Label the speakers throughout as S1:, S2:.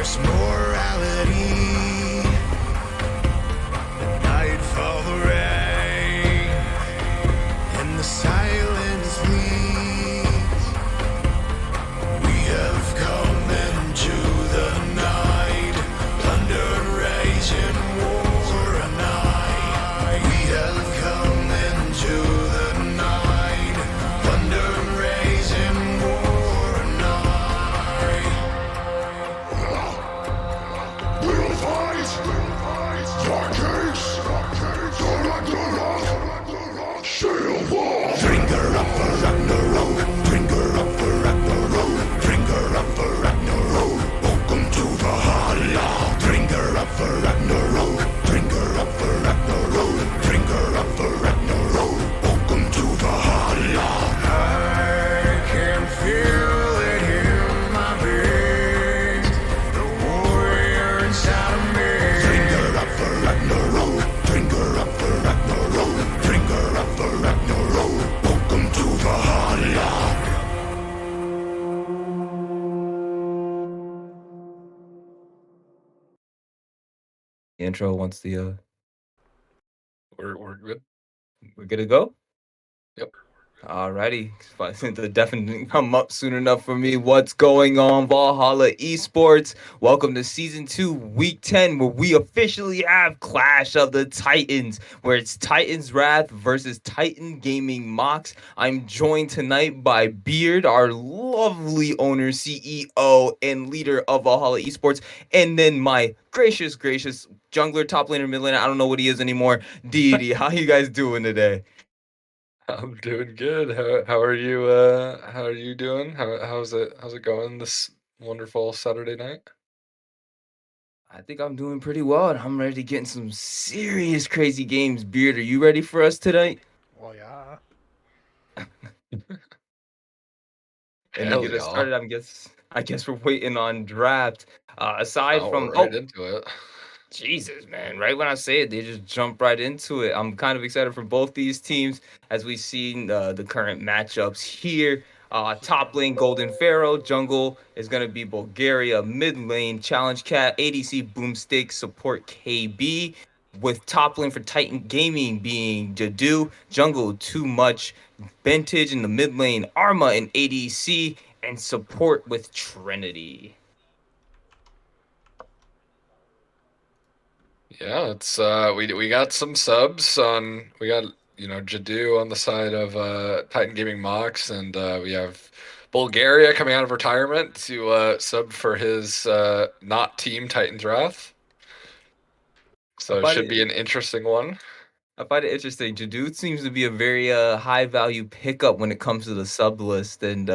S1: fierce morality. Nightfall rain and the silence leads. We have come into the night, plunder, rage, and war a night. We have come into the night, plunder, rage, and war a night. We'll fight, dark age, Ragnarok, sail war. Finger up for Ragnarok, finger up for Ragnarok, finger up for Ragnarok. Welcome to Valhalla. Finger up for Ragnarok, finger up for Ragnarok, finger up for Ragnarok. Welcome to Valhalla. I can feel it in my veins, the warrior inside of me. Finger up for Ragnarok, finger up for Ragnarok, finger up for Ragnarok. Welcome to Valhalla.
S2: Intro once
S3: We're good.
S2: we're good to go.
S3: Yep.
S2: Alrighty, the definitely didn't come up soon enough for me. What's going on, Valhalla Esports? Welcome to season 2, week 10, where we officially have Clash of the Titans, where it's Titans Wrath versus Titan Gaming Mox. I'm joined tonight by Beard, our lovely owner, CEO, and leader of Valhalla Esports, and then my gracious jungler, top laner, mid laner. I don't know what he is anymore. Deity, how you guys doing today?
S3: I'm doing good. How are you? How are you doing? How's it going this wonderful Saturday night?
S2: I think I'm doing pretty well, and I'm ready to get in some serious crazy games. Beard, are you ready for us tonight?
S4: Well, yeah.
S2: And to
S3: Hell
S2: get us
S3: yeah!
S2: started, I guess we're waiting on draft. Aside
S3: Oh,
S2: from
S3: we're right into it.
S2: Jesus, man, right when I say it, they just jump right into it. I'm kind of excited for both these teams as we've seen the current matchups here. Top lane, Golden Pharaoh. Jungle is going to be Bulgaria. Mid lane, Challenge Cat. ADC, Boomstick. Support KB. With top lane for Titan Gaming being Jadu. Jungle, Too Much. Vintage in the mid lane, Arma and ADC. And support with Trinity.
S3: Yeah, it's we got some subs on. We got Jadu on the side of Titan Gaming Mox, and we have Bulgaria coming out of retirement to sub for his not team Titans Wrath. So it should be an interesting one.
S2: I find it interesting. Jadut seems to be a very high value pickup when it comes to the sub list, and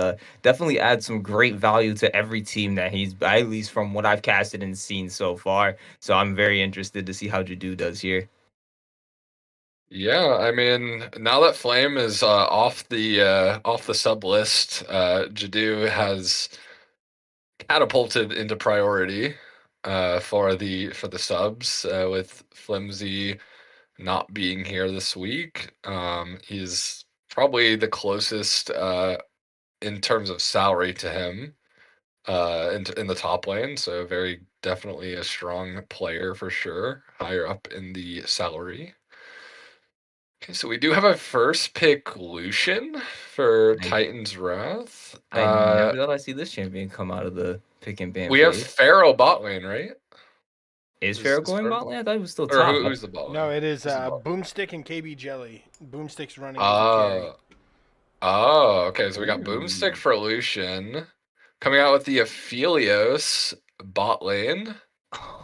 S2: definitely adds some great value to every team that he's, at least from what I've casted and seen so far. So I'm very interested to see how Jadut does here.
S3: Yeah, I mean, now that Flame is off the sub list, Jadu has catapulted into priority for the subs with Flimsy not being here this week. He's probably the closest in terms of salary to him in the top lane, so very definitely a strong player for sure, higher up in the salary. Okay, so we do have a first pick Lucian for
S2: I,
S3: Titan's Wrath.
S2: I never thought I'd see this champion come out of the pick and ban
S3: We have
S2: phase.
S3: Pharaoh bot lane, right?
S2: Is Pharaoh going
S3: Pharaoh-
S2: bot lane? I thought he was still
S3: Or
S2: top.
S3: who's the bot lane?
S4: No, it is
S3: Who's the bot?
S4: Boomstick and KB Jelly. Boomstick's running as a carry.
S3: Okay. So we got Boomstick
S2: Ooh.
S3: for Lucian coming out with the Aphelios bot lane,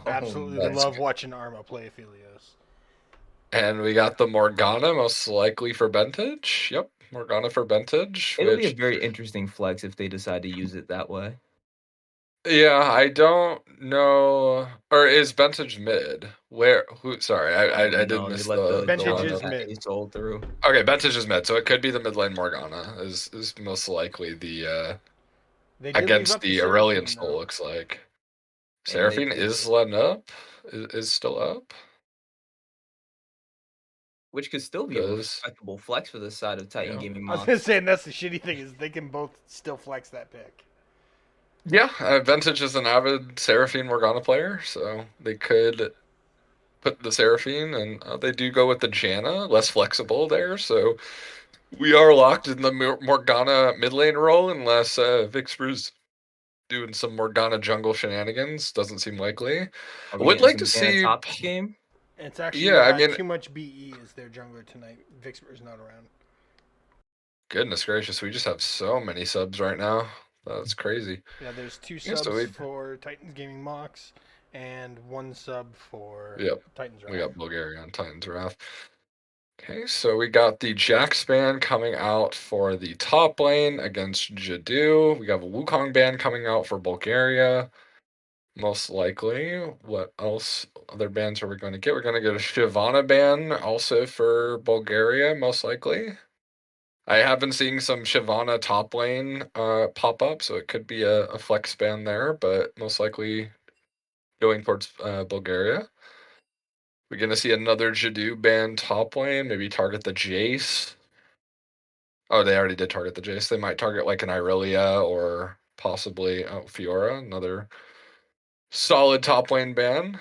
S4: Absolutely
S3: that's
S4: love
S3: good.
S4: watching Arma play Aphelios.
S3: And we got the Morgana most likely for Bentage. Yep, Morgana for Bentage.
S2: It'll be a
S3: Which,
S2: very interesting flex if they decide to use it that way.
S3: yeah, I don't know. Or is Bentage mid? Where? Who? Sorry, I
S2: No,
S3: did
S2: they
S3: miss
S2: let
S3: the
S4: Bentage
S3: lineup.
S4: is mid.
S2: He sold through.
S3: Okay, Bentage is mid, so it could be the mid lane Morgana is most likely the
S4: They did leave
S3: against
S4: up
S3: the
S4: the
S3: Aurelion
S4: Seraphine,
S3: Soul
S4: though.
S3: looks like.
S2: And they
S3: Seraphine
S2: could-
S3: is letting up. Is still up.
S2: which could still be a
S3: Does
S2: respectable flex for this side of Titan
S3: Yeah.
S2: Gaming
S4: I was
S2: Mox.
S4: gonna say, and that's the shitty thing is they can both still flex that pick.
S3: Yeah, Vintage is an avid Seraphine Morgana player, so they could put the Seraphine, and they do go with the Janna, less flexible there. So we are locked in the Morgana mid lane role unless Vixper's doing some Morgana jungle shenanigans. Doesn't seem likely. I
S2: Are we
S3: would
S2: getting
S3: like
S2: some
S3: to
S2: Janna
S3: see.
S2: top this game?
S4: It's actually
S3: Yeah, I mean,
S4: too much BE is their jungler tonight. Vixper's not around.
S3: goodness gracious, we just have so many subs right now. That's crazy.
S4: Yeah, there's 2
S3: Yeah, so
S4: subs for Titans Gaming Mox and 1 sub for
S3: yep,
S4: Titans
S3: we
S4: Wrath.
S3: got Bulgaria on Titans Wrath. Okay, so we got the Jax ban coming out for the top lane against Jadu. We have a Wukong ban coming out for Bulgaria, most likely. What else? Other bans are we going to get? We're going to get a Shyvana ban also for Bulgaria, most likely. I have been seeing some Shyvana top lane pop up, so it could be a flex ban there, but most likely going towards Bulgaria. We're going to see another Jadu ban top lane, maybe target the Jace. Oh, they already did target the Jace. They might target like an Irelia or possibly Fiora, another solid top lane ban.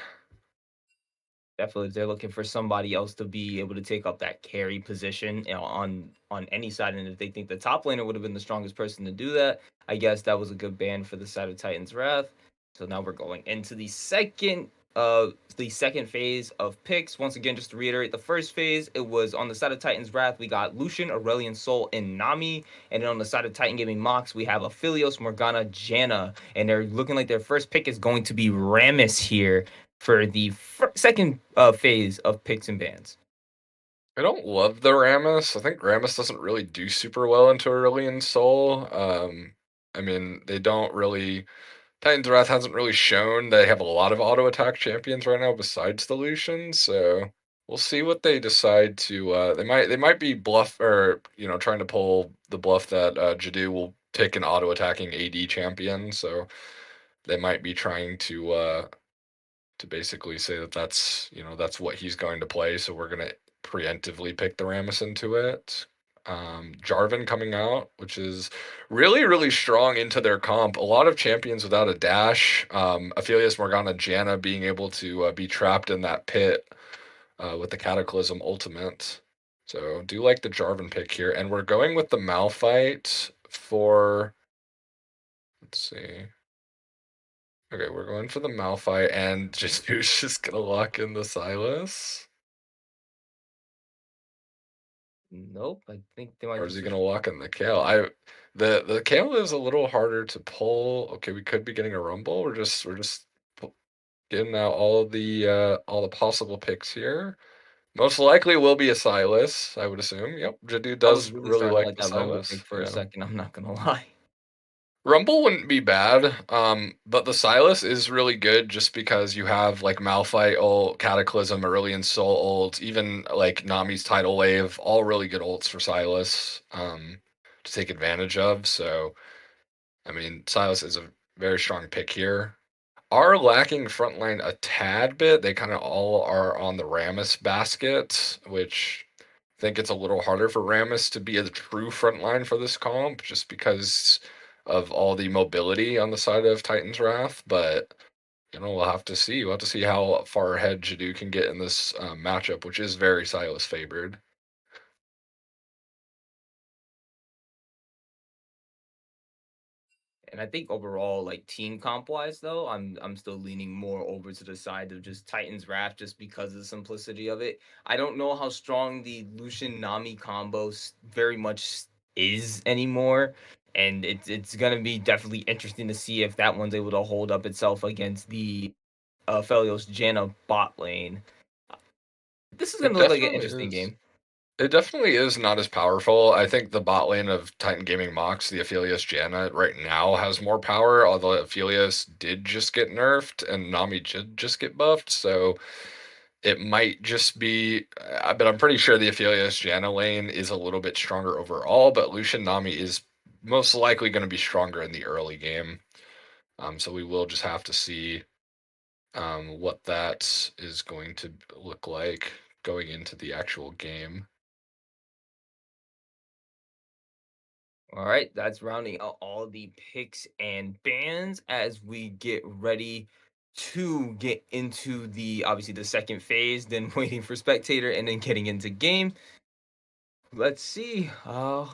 S2: Definitely, if they're looking for somebody else to be able to take up that carry position, on any side, and if they think the top laner would have been the strongest person to do that, I guess that was a good ban for the side of Titans Wrath. So now we're going into the second phase of picks. Once again, just to reiterate, the first phase, it was on the side of Titans Wrath, we got Lucian, Aurelion Sol, and Nami. And then on the side of Titan Gaming Mox, we have Aphelios, Morgana, Janna. And they're looking like their first pick is going to be Rammus here for the second phase of picks and bans.
S3: I don't love the Rammus. I think Rammus doesn't really do super well into Aurelion Soul. I mean, they don't really. Titan's Wrath hasn't really shown they have a lot of auto attack champions right now besides the Lucian, so we'll see what they decide to. They might be bluff or trying to pull the bluff that Jadu will take an auto attacking AD champion, so they might be trying to basically say that that's what he's going to play. So we're gonna preemptively pick the Rammus into it. Jarvan coming out, which is really, really strong into their comp. A lot of champions without a dash. Aphelios, Morgana, Janna being able to be trapped in that pit with the Cataclysm ultimate. So do like the Jarvan pick here. And we're going with the Malphite for, let's see. Okay, we're going for the Malphite, and just who's just gonna lock in the Silas?
S2: Nope, I think they might
S3: Or is
S2: just.
S3: he gonna lock in the Kale? The Kale is a little harder to pull. Okay, we could be getting a Rumble. We're just getting out all the possible picks here. Most likely will be a Silas, I would assume. Yep, Jadu
S2: I was
S3: does
S2: really
S3: really
S2: starting to
S3: like
S2: like
S3: the
S2: that Rumble pick
S3: Silas.
S2: for a
S3: Yeah.
S2: second. I'm not gonna lie.
S3: Rumble wouldn't be bad, but the Silas is really good just because you have like Malphite ult, Cataclysm, Aurelion Soul ults, even like Nami's Tidal Wave, all really good ults for Silas to take advantage of. So, I mean, Silas is a very strong pick here. Are lacking frontline a tad bit. They kind of all are on the Rammus basket, which I think it's a little harder for Rammus to be a true frontline for this comp just because of all the mobility on the side of Titan's Wrath. But we'll have to see. We'll have to see how far ahead Jadu can get in this matchup, which is very Silas favored.
S2: And I think overall, like team comp wise, though, I'm still leaning more over to the side of just Titans Wrath just because of the simplicity of it. I don't know how strong the Lucian Nami combo very much is anymore, and it's gonna be definitely interesting to see if that one's able to hold up itself against the Felios Janna bot lane. This is
S3: It
S2: gonna look like an
S3: definitely
S2: interesting
S3: is.
S2: game.
S3: It definitely is not as powerful. I think the bot lane of Titan Gaming Mox, the Aphelios Janna, right now has more power, although Aphelios did just get nerfed and Nami did just get buffed, so it might just be. But I'm pretty sure the Aphelios Janna lane is a little bit stronger overall, but Lucian Nami is most likely going to be stronger in the early game. So we will just have to see what that is going to look like going into the actual game.
S2: All right, that's rounding out all the picks and bans as we get ready to get into the obviously the second phase, then waiting for spectator and then getting into game. Let's see.
S3: Yeah,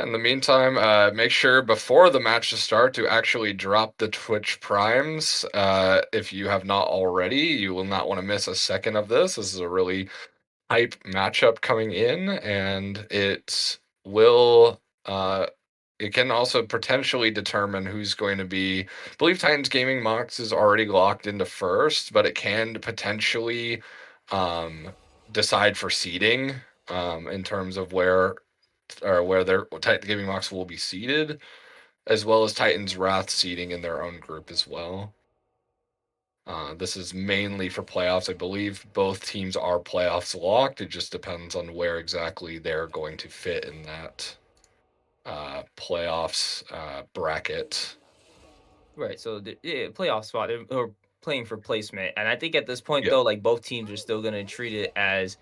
S3: in the meantime, make sure before the matches start to actually drop the Twitch Primes. If you have not already, you will not want to miss a second of this. This is a really hype matchup coming in, and will it can also potentially determine who's going to be. I believe Titans Gaming Mox is already locked into first, but it can potentially um, decide for seeding in terms of where their Titan Gaming Mox will be seated, as well as Titans Wrath seeding in their own group as well. This is mainly for playoffs. I believe both teams are playoffs locked. It just depends on where exactly they're going to fit in that playoffs bracket.
S2: Right. So yeah, playoff spot or playing for placement, and I think at this point
S3: Yep.
S2: though, like both teams are still gonna treat it as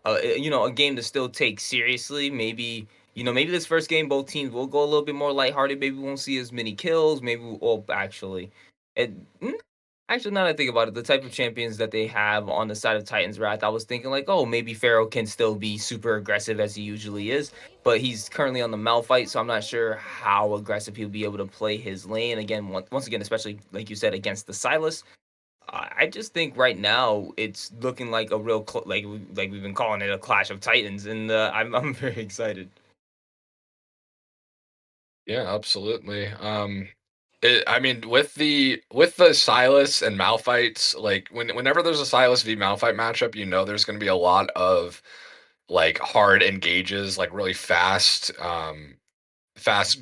S2: a game to still take seriously. Maybe maybe this first game both teams will go a little bit more lighthearted. Maybe we won't see as many kills. Maybe well, actually, now that I think about it, the type of champions that they have on the side of Titans Wrath, I was thinking like, oh, maybe Pharaoh can still be super aggressive as he usually is, but he's currently on the Malphite, so I'm not sure how aggressive he'll be able to play his lane again. Once again, especially like you said against the Silas. I just think right now it's looking like a real like we've been calling it a clash of titans, and I'm very excited.
S3: Yeah, absolutely. I mean, with the Silas and Malphites, like whenever there's a Silas v Malphite matchup, there's going to be a lot of like hard engages, like really fast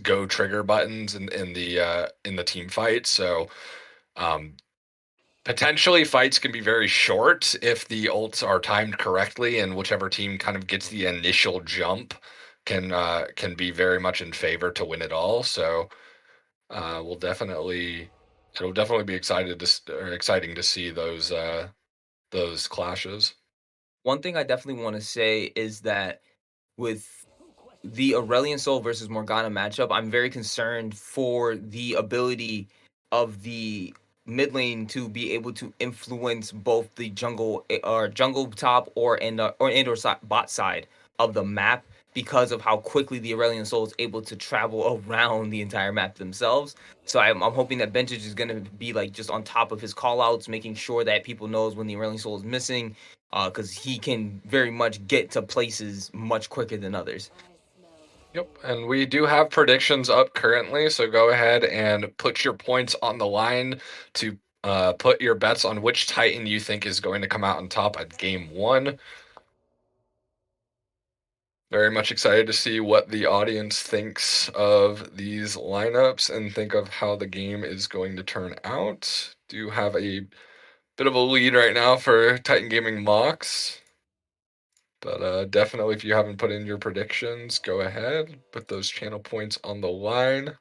S3: go trigger buttons in the team fight. So um, potentially fights can be very short if the ults are timed correctly, and whichever team kind of gets the initial jump can be very much in favor to win it all. So we'll definitely it'll definitely be exciting to see those clashes.
S2: One thing I definitely want to say is that with the Aurelion Sol versus Morgana matchup, I'm very concerned for the ability of the mid lane to be able to influence both the jungle or jungle top or bot side of the map because of how quickly the Aurelion Soul is able to travel around the entire map themselves. So I'm hoping that Bentage is going to be like just on top of his callouts, making sure that people knows when the Aurelion Soul is missing, because he can very much get to places much quicker than others.
S3: Yep, and we do have predictions up currently, so go ahead and put your points on the line to put your bets on which Titan you think is going to come out on top at game one. Very much excited to see what the audience thinks of these lineups and think of how the game is going to turn out. Do have a bit of a lead right now for Titan Gaming Mox. But definitely, if you haven't put in your predictions, go ahead, put those channel points on the line.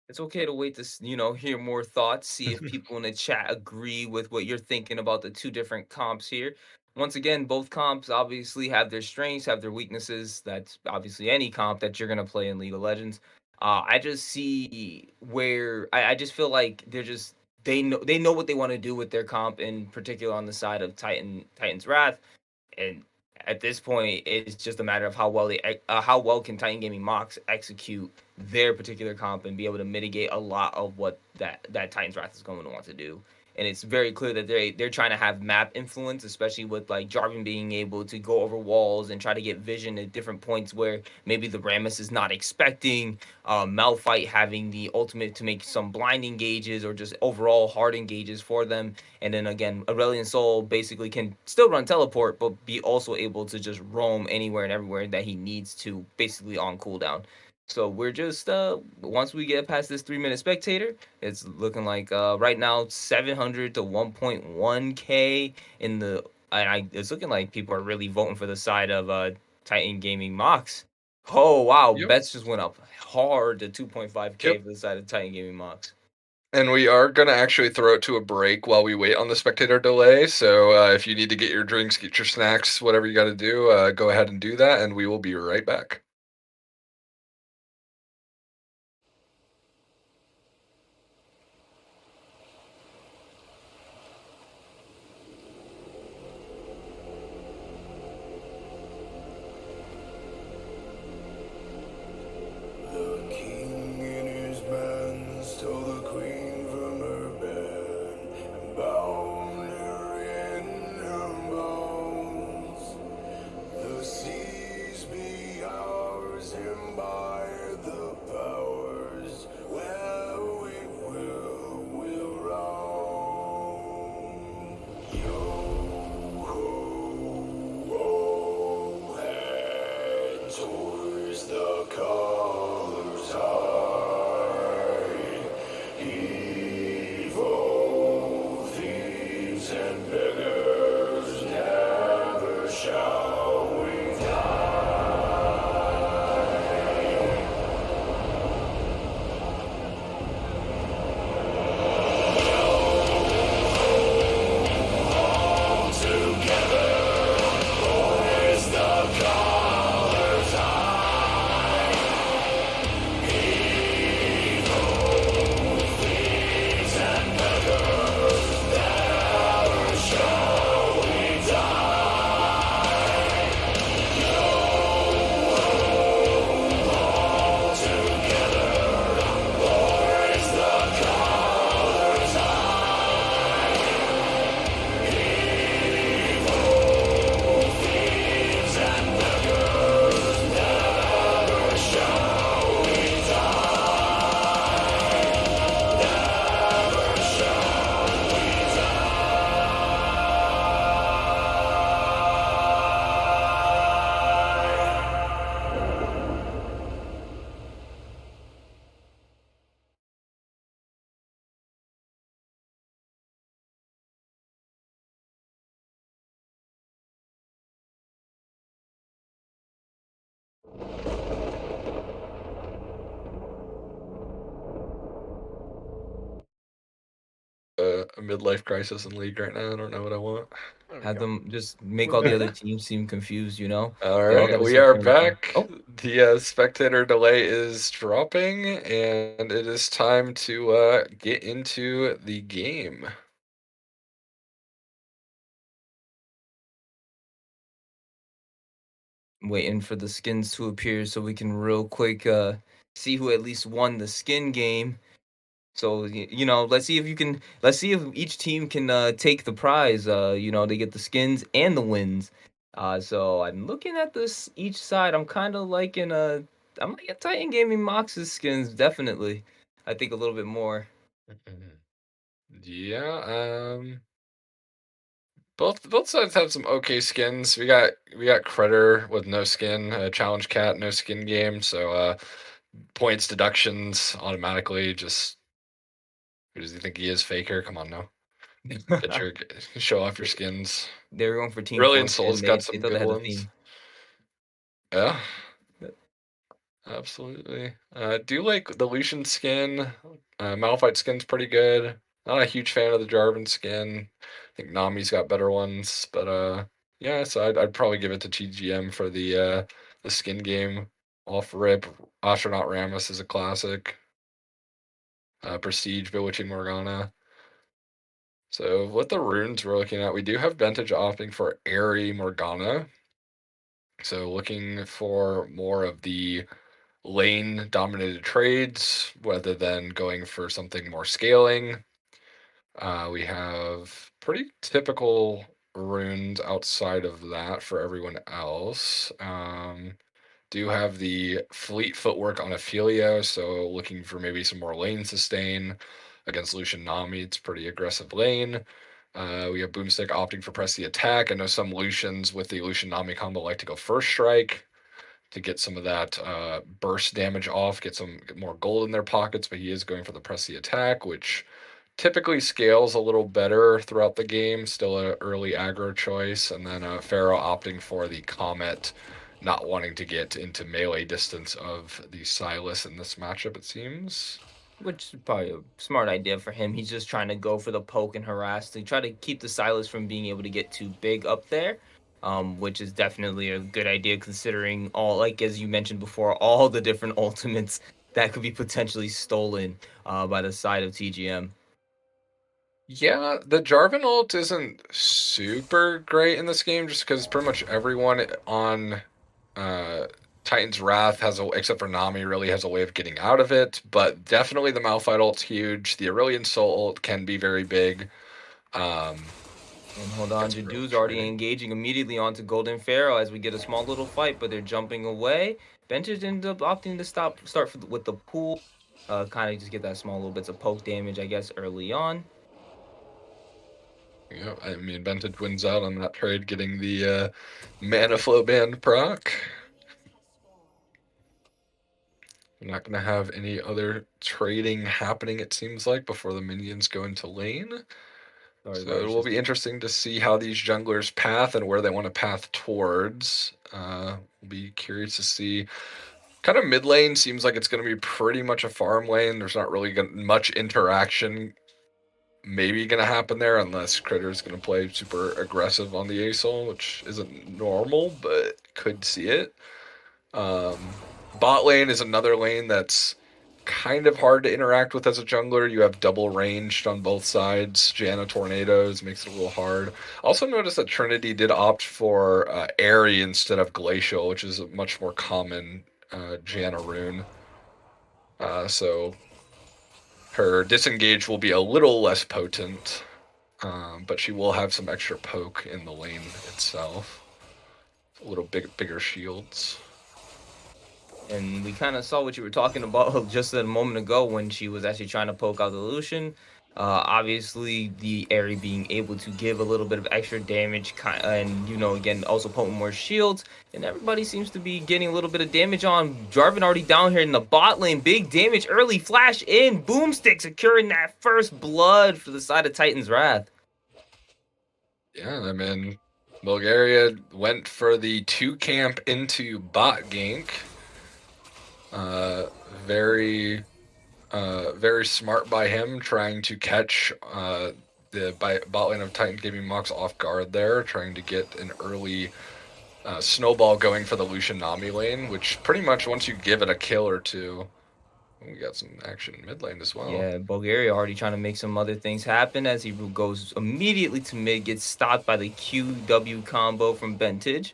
S2: It's okay to wait to hear more thoughts, see if people in the chat agree with what you're thinking about the two different comps here. Once again, both comps obviously have their strengths, have their weaknesses. That's obviously any comp that you're gonna play in League of Legends. I just see where I just feel like they know what they want to do with their comp, in particular on the side of Titan's Wrath. And at this point, it's just a matter of how well can Titan Gaming Mox execute their particular comp and be able to mitigate a lot of what that Titans Wrath is going to want to do. And it's very clear that they're trying to have map influence, especially with like Jarvan being able to go over walls and try to get vision at different points where maybe the Rammus is not expecting. Malphite having the ultimate to make some blind engages or just overall hard engages for them. And then again, Aurelion Sol basically can still run teleport, but be also able to just roam anywhere and everywhere that he needs to, basically on cooldown. So we're just once we get past this 3 minute spectator, it's looking like right now 700 to 1.1k in the. It's looking like people are really voting for the side of Titan Gaming Mox. Oh wow,
S3: Yep.
S2: bets just went up hard to 2.5k
S3: Yep.
S2: for the side of Titan Gaming Mox.
S3: And we are going to actually throw it to a break while we wait on the spectator delay. So if you need to get your drinks, get your snacks, whatever you got to do, go ahead and do that. And we will be right back. a midlife crisis in League right now. I don't know what I want.
S4: There we
S2: Have
S4: go.
S2: them just make all the other teams seem confused, you know?
S3: All
S2: They all
S3: right,
S2: gotta
S3: we
S2: start
S3: are
S2: playing the game.
S3: back.
S2: Oh,
S3: The spectator delay is dropping, and it is time to get into the game.
S2: waiting for the skins to appear so we can real quick see who at least won the skin game. So you know, let's see if each team can take the prize. You know, they get the skins and the wins. So I'm looking at this each side. I'm kind of liking I'm liking Titan Gaming Mox's skins definitely. I think a little bit more.
S3: Yeah, both sides have some okay skins. We got Critter with no skin, Challenge Cat no skin game. So points deductions automatically. Just who does he think he is? Faker? Come on now, get your show off your skins.
S2: They were going for Team
S3: Brilliant
S2: Fortune.
S3: Soul's got
S2: They
S3: some
S2: thought they
S3: good
S2: had the
S3: ones.
S2: theme.
S3: Yeah. Absolutely. Do like the Lucian skin. Malphite skin's pretty good. Not a huge fan of the Jarvan skin. I think Nami's got better ones, but yeah. So I'd probably give it to TGM for the skin game. Off rip, Astronaut Rammus is a classic. Prestige Bewitching Morgana. So what the runes we're looking at, we do have Vintage opting for Airy Morgana. So looking for more of the lane dominated trades rather than going for something more scaling. We have pretty typical runes outside of that for everyone else. Do have the fleet footwork on Ophelia, so looking for maybe some more lane sustain against Lucian Nami. It's pretty aggressive lane. We have Boomstick opting for press the attack. I know some Lucians with the Lucian Nami combo like to go first strike to get some of that burst damage off, get more gold in their pockets, but he is going for the pressy attack, which typically scales a little better throughout the game. Still an early aggro choice. And then Pharaoh opting for the Comet, not wanting to get into melee distance of the Silas in this matchup, it seems.
S2: Which is probably a smart idea for him. He's just trying to go for the poke and harass to try to keep the Silas from being able to get too big up there, which is definitely a good idea considering all, like as you mentioned before, all the different ultimates that could be potentially stolen by the side of TGM.
S3: Yeah, the Jarvan ult isn't super great in this game just because pretty much everyone on uh, Titan's Wrath except for Nami, really has a way of getting out of it. But definitely the Malphite ult's huge. The Aurelion Soul ult can be very big. Um,
S2: And hold on,
S3: gets real
S2: Jadu's already
S3: frustrating.
S2: engaging immediately onto Golden Pharaoh as we get a small little fight, but they're jumping away. Ventus ends up opting to start with the pool, kind of just get that small little bits of poke damage, I guess, early on.
S3: Yeah, I mean, Vintage wins out on that trade, getting the mana flow band proc. We're not going to have any other trading happening, it seems like, before the minions go into lane.
S2: Sorry,
S3: So it
S2: Varus,
S3: will be interesting to see how these junglers path and where they want to path towards. We'll be curious to see. Kind of mid lane seems like it's going to be pretty much a farm lane. There's not really much interaction maybe going to happen there unless Critter's going to play super aggressive on the ASOL, which isn't normal, but could see it. Bot lane is another lane that's kind of hard to interact with as a jungler. You have double ranged on both sides. Janna tornadoes makes it a little hard. Also noticed that Trinity did opt for Airy instead of Glacial, which is a much more common Janna rune. So her disengage will be a little less potent, but she will have some extra poke in the lane itself. A little bigger shields.
S2: And we kind of saw what you were talking about just a moment ago when she was actually trying to poke out the Lucian. Obviously, the Airy being able to give a little bit of extra damage, and you know, again, also potent more shields, and everybody seems to be getting a little bit of damage on. Jarvan already down here in the bot lane, big damage early, flash in, Boomstick securing that first blood for the side of Titan's Wrath.
S3: Yeah, I mean, Bulgaria went for the 2 camp into bot gank. Very very smart by him, trying to catch the bot lane of Titan Gaming Mox off guard there, trying to get an early snowball going for the Lucian Nami lane, which pretty much once you give it a kill or two, we got some action mid lane as well.
S2: Yeah, Bulgaria already trying to make some other things happen as he goes immediately to mid, gets stopped by the QW combo from Bentage.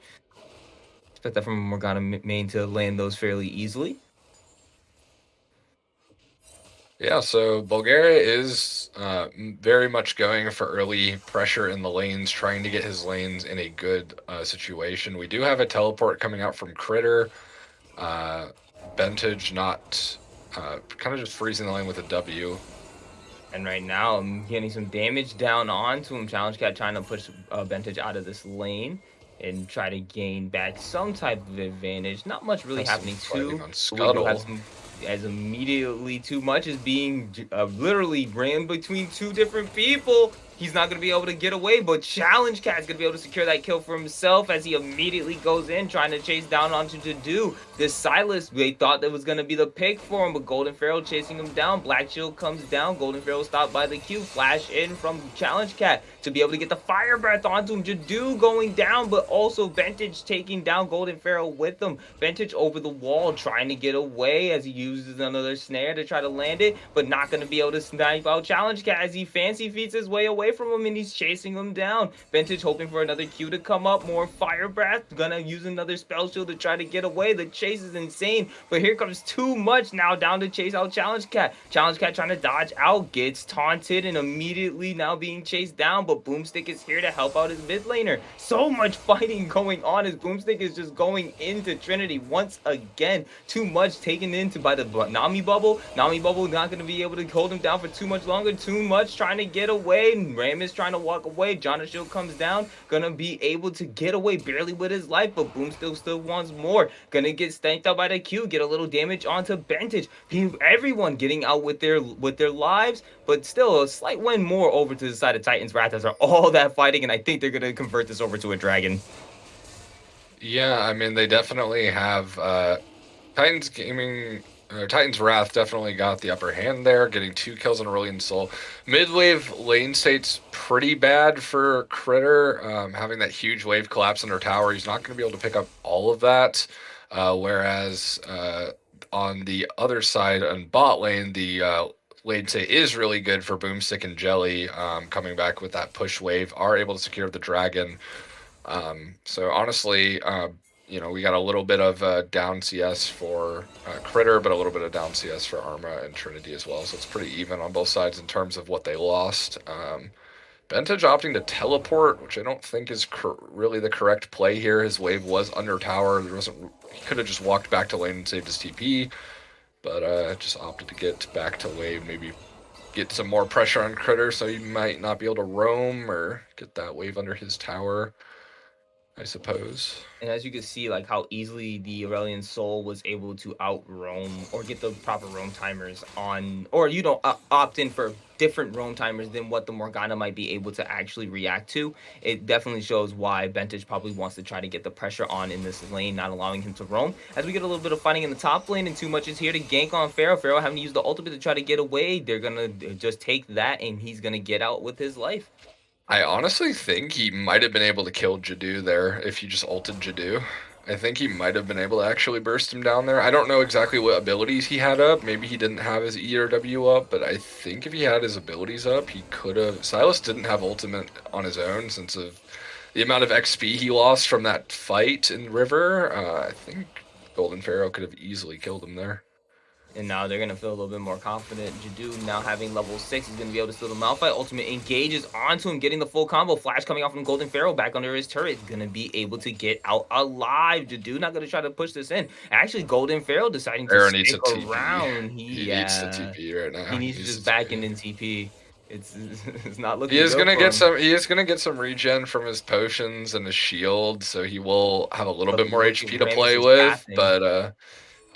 S2: Expect that from Morgana main to land those fairly easily.
S3: Yeah, so Bulgaria is very much going for early pressure in the lanes, trying to get his lanes in a good situation. We do have a teleport coming out from Critter. Bentage not kind of just freezing the lane with a W.
S2: And right now, I'm getting some damage down onto him. Challenge Cat trying to push Bentage out of this lane and try to gain back some type of advantage. Not much really
S3: Have some
S2: happening
S3: fighting
S2: too.
S3: on
S2: But we do have
S3: Scuttle.
S2: some, as immediately too much is being literally ran between two different people. He's not going to be able to get away, but Challenge Cat's going to be able to secure that kill for himself as he immediately goes in, trying to chase down onto Jadu. This Silas, they thought that was going to be the pick for him, but Golden Pharaoh chasing him down. Black Shield comes down. Golden Pharaoh stopped by the Q. Flash in from Challenge Cat to be able to get the Fire Breath onto him. Jadu going down, but also Bentage taking down Golden Pharaoh with him. Bentage over the wall, trying to get away as he uses another snare to try to land it, but not going to be able to snipe out Challenge Cat as he fancy feats his way away from him and he's chasing him down. Bentage hoping for another Q to come up, more Fire Breath, gonna use another Spell Shield to try to get away. The chase is insane, but here comes too much now down to chase out Challenge Cat. Challenge Cat trying to dodge out, gets taunted and immediately now being chased down, but Boomstick is here to help out his mid laner. So much fighting going on as Boomstick is just going into Trinity once again. Too much taken into by the Nami Bubble. Nami Bubble not going to be able to hold him down for too much longer. Too much trying to get away. Ram is trying to walk away. Jonah Shield comes down. Gonna be able to get away barely with his life, but Boomstick still wants more. Gonna get stanked out by the Q. Get a little damage onto Bentage. Everyone getting out with their lives, but still a slight win more over to the side of Titan's Wrath as are all that fighting, and I think they're gonna convert this over to a dragon.
S3: Yeah, I mean, they definitely have Titans Wrath definitely got the upper hand there, getting 2 kills on Aurelion Soul. Mid-wave lane state's pretty bad for Critter, having that huge wave collapse under tower. He's not going to be able to pick up all of that, whereas on the other side, on bot lane, the lane state is really good for Boomstick and Jelly, coming back with that push wave, are able to secure the dragon. So honestly, we got a little bit of down CS for Critter, but a little bit of down CS for Arma and Trinity as well. So it's pretty even on both sides in terms of what they lost. Bentage opting to teleport, which I don't think is really the correct play here. His wave was under tower. He could have just walked back to lane and saved his TP, but just opted to get back to wave, maybe get some more pressure on Critter so he might not be able to roam or get that wave under his tower, I suppose.
S2: And as you can see, like how easily the Aurelion Soul was able to out roam or get the proper roam timers on, or opt in for different roam timers than what the Morgana might be able to actually react to. It definitely shows why Bentage probably wants to try to get the pressure on in this lane, not allowing him to roam. As we get a little bit of fighting in the top lane, and Too Much is here to gank on Pharaoh. Pharaoh having to use the ultimate to try to get away. They're gonna just take that, and he's gonna get out with his life.
S3: I honestly think he might have been able to kill Jadu there if he just ulted Jadu. I think he might have been able to actually burst him down there. I don't know exactly what abilities he had up. Maybe he didn't have his E or W up, but I think if he had his abilities up, he could have. Silas didn't have ultimate on his own since of the amount of XP he lost from that fight in River. I think Golden Pharaoh could have easily killed him there.
S2: And now they're going to feel a little bit more confident. Jadu now having level 6, he's going to be able to steal the Malphite. Ultimate engages onto him, getting the full combo. Flash coming out from Golden Pharaoh back under his turret. Going to be able to get out alive. Jadu not going to try to push this in. Actually, Golden Pharaoh deciding to stick around.
S3: He needs the TP right now.
S2: He needs to just back in TP. It's not looking.
S3: He is gonna get some. He is gonna get some regen from his potions and his shield, so he will have a little bit more HP to play with. But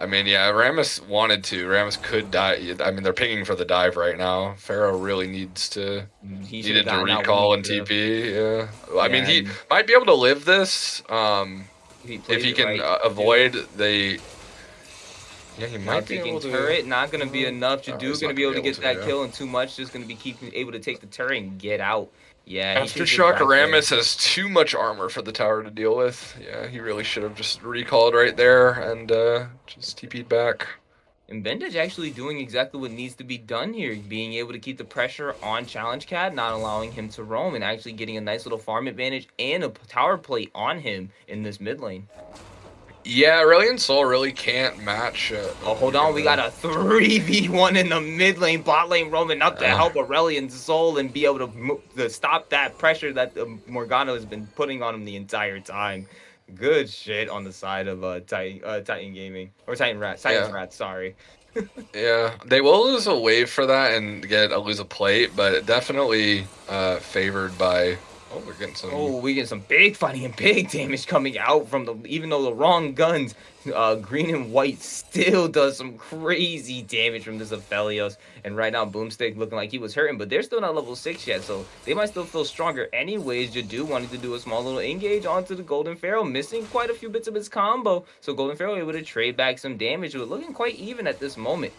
S3: I mean, yeah, Rammus wanted to. Rammus could die. I mean, they're pinging for the dive right now. Pharaoh really needed to recall and TP. Yeah. I mean, he might be able to live this if he can avoid the. Yeah, he
S2: Now
S3: might be
S2: taking
S3: able to.
S2: turret, not going to be enough.
S3: he's
S2: Jadu going to
S3: not
S2: be able to get that
S3: yeah.
S2: kill, and too much just going to be able to take the turret and get out. Yeah, he should get
S3: Aftershock
S2: back there.
S3: Aramis has too much armor for the tower to deal with. Yeah, he really should have just recalled right there and just TP'd back.
S2: And Bendage actually doing exactly what needs to be done here, being able to keep the pressure on Challenge Cat, not allowing him to roam, and actually getting a nice little farm advantage and a tower plate on him in this mid lane.
S3: Yeah, Aurelion Sol really can't match.
S2: Oh, hold on. We got a 3v1 in the mid lane, bot lane roaming up to help Aurelion Sol and be able to stop that pressure that Morgana has been putting on him the entire time. Good shit on the side of Titan Gaming. Or Titan Rat. Titan's Rat, sorry.
S3: Yeah, they will lose a wave for that and lose a plate, but definitely favored by. Oh, we're getting some.
S2: Oh, we get some big fighting and big damage coming out from the. Even though the wrong guns, green and white still does some crazy damage from this Aphelios. And right now, Boomstick looking like he was hurting, but they're still not level 6 yet, so they might still feel stronger. Anyways, Jadu wanted to do a small little engage onto the Golden Pharaoh, missing quite a few bits of his combo. So Golden Pharaoh able to trade back some damage, but looking quite even at this moment.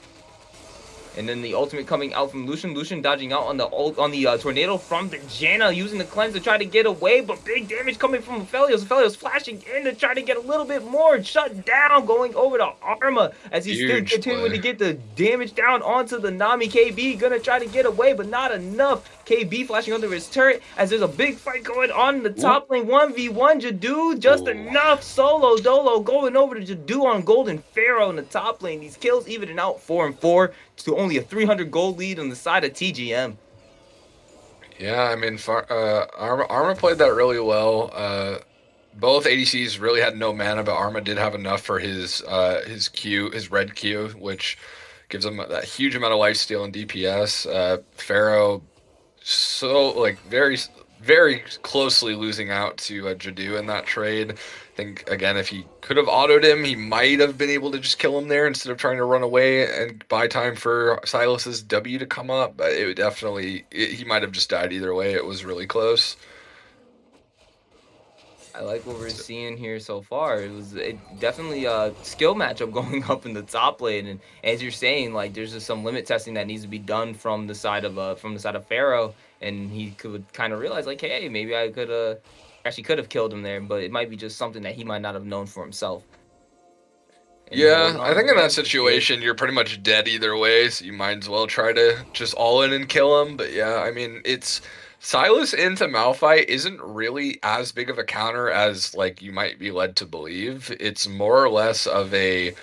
S2: And then the ultimate coming out from Lucian. Lucian dodging out on the tornado from the Janna, using the cleanse to try to get away, but big damage coming from Aphelios. Aphelios flashing in to try to get a little bit more. Shut down, going over to Arma as he's still continuing to get the damage down onto the Nami. KB gonna try to get away, but not enough. KB flashing under his turret as there's a big fight going on in the top lane. 1v1 Jadu, just enough. Solo Dolo going over to Jadu on Golden Pharaoh in the top lane. These kills evening out 4-4 to only a 300 gold lead on the side of TGM.
S3: Yeah, I mean, Arma played that really well. Both ADCs really had no mana, but Arma did have enough for his Q, his red Q, which gives him that huge amount of lifesteal and DPS. Pharaoh, so very closely losing out to Jadu in that trade. I think, again, if he could have autoed him, he might have been able to just kill him there instead of trying to run away and buy time for Silas's W to come up. But it would definitely, he might have just died either way. It was really close.
S2: I like what we're seeing here so far. It definitely a skill matchup going up in the top lane, and as you're saying, like there's just some limit testing that needs to be done from the side of Pharaoh, and he could kind of realize like, hey, maybe I could have killed him there, but it might be just something that he might not have known for himself. And
S3: yeah, I think in that situation, you're pretty much dead either way, so you might as well try to just all in and kill him. But yeah, I mean, it's Sylas into Malphite isn't really as big of a counter as like you might be led to believe. It's more or less of a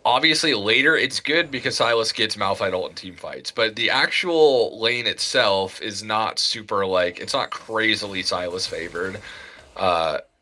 S3: obviously later it's good because Sylas gets Malphite ult in team fights, but the actual lane itself is not super it's not crazily Sylas favored.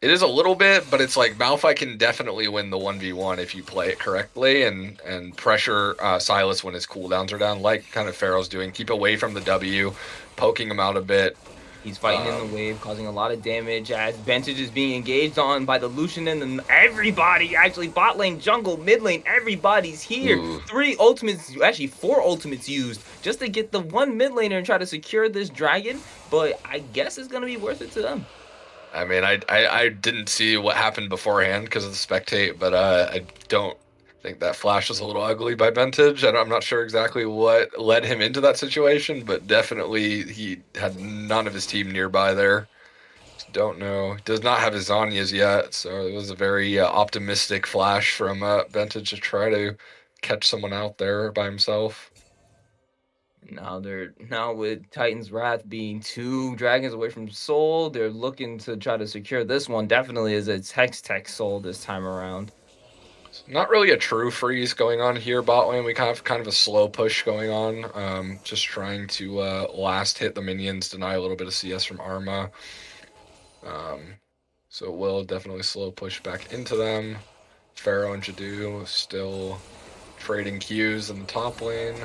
S3: It is a little bit, but it's like Malphite can definitely win the 1v1 if you play it correctly and pressure Sylas when his cooldowns are down, like kind of Pharaoh's doing. Keep away from the W, poking him out a bit.
S2: He's fighting in the wave, causing a lot of damage as Bentage is being engaged on by the Lucian and everybody, actually, bot lane, jungle, mid lane, everybody's here. Ooh. 4 ultimates used just to get the one mid laner and try to secure this dragon, but I guess it's going to be worth it to them.
S3: I mean, I didn't see what happened beforehand because of the spectate, but I don't think that flash was a little ugly by Bentage. I'm not sure exactly what led him into that situation, but definitely he had none of his team nearby there. Don't know. Does not have his Zanyas yet, so it was a very optimistic flash from Bentage to try to catch someone out there by himself.
S2: Now with Titan's Wrath being 2 dragons away from Soul, they're looking to try to secure this one. Definitely is a Tech Soul this time around.
S3: Not really a true freeze going on here, bot lane. We have kind of a slow push going on. Just trying to last hit the minions, deny a little bit of CS from Arma. So we'll definitely slow push back into them. Pharaoh and Jadu still trading Qs in the top lane.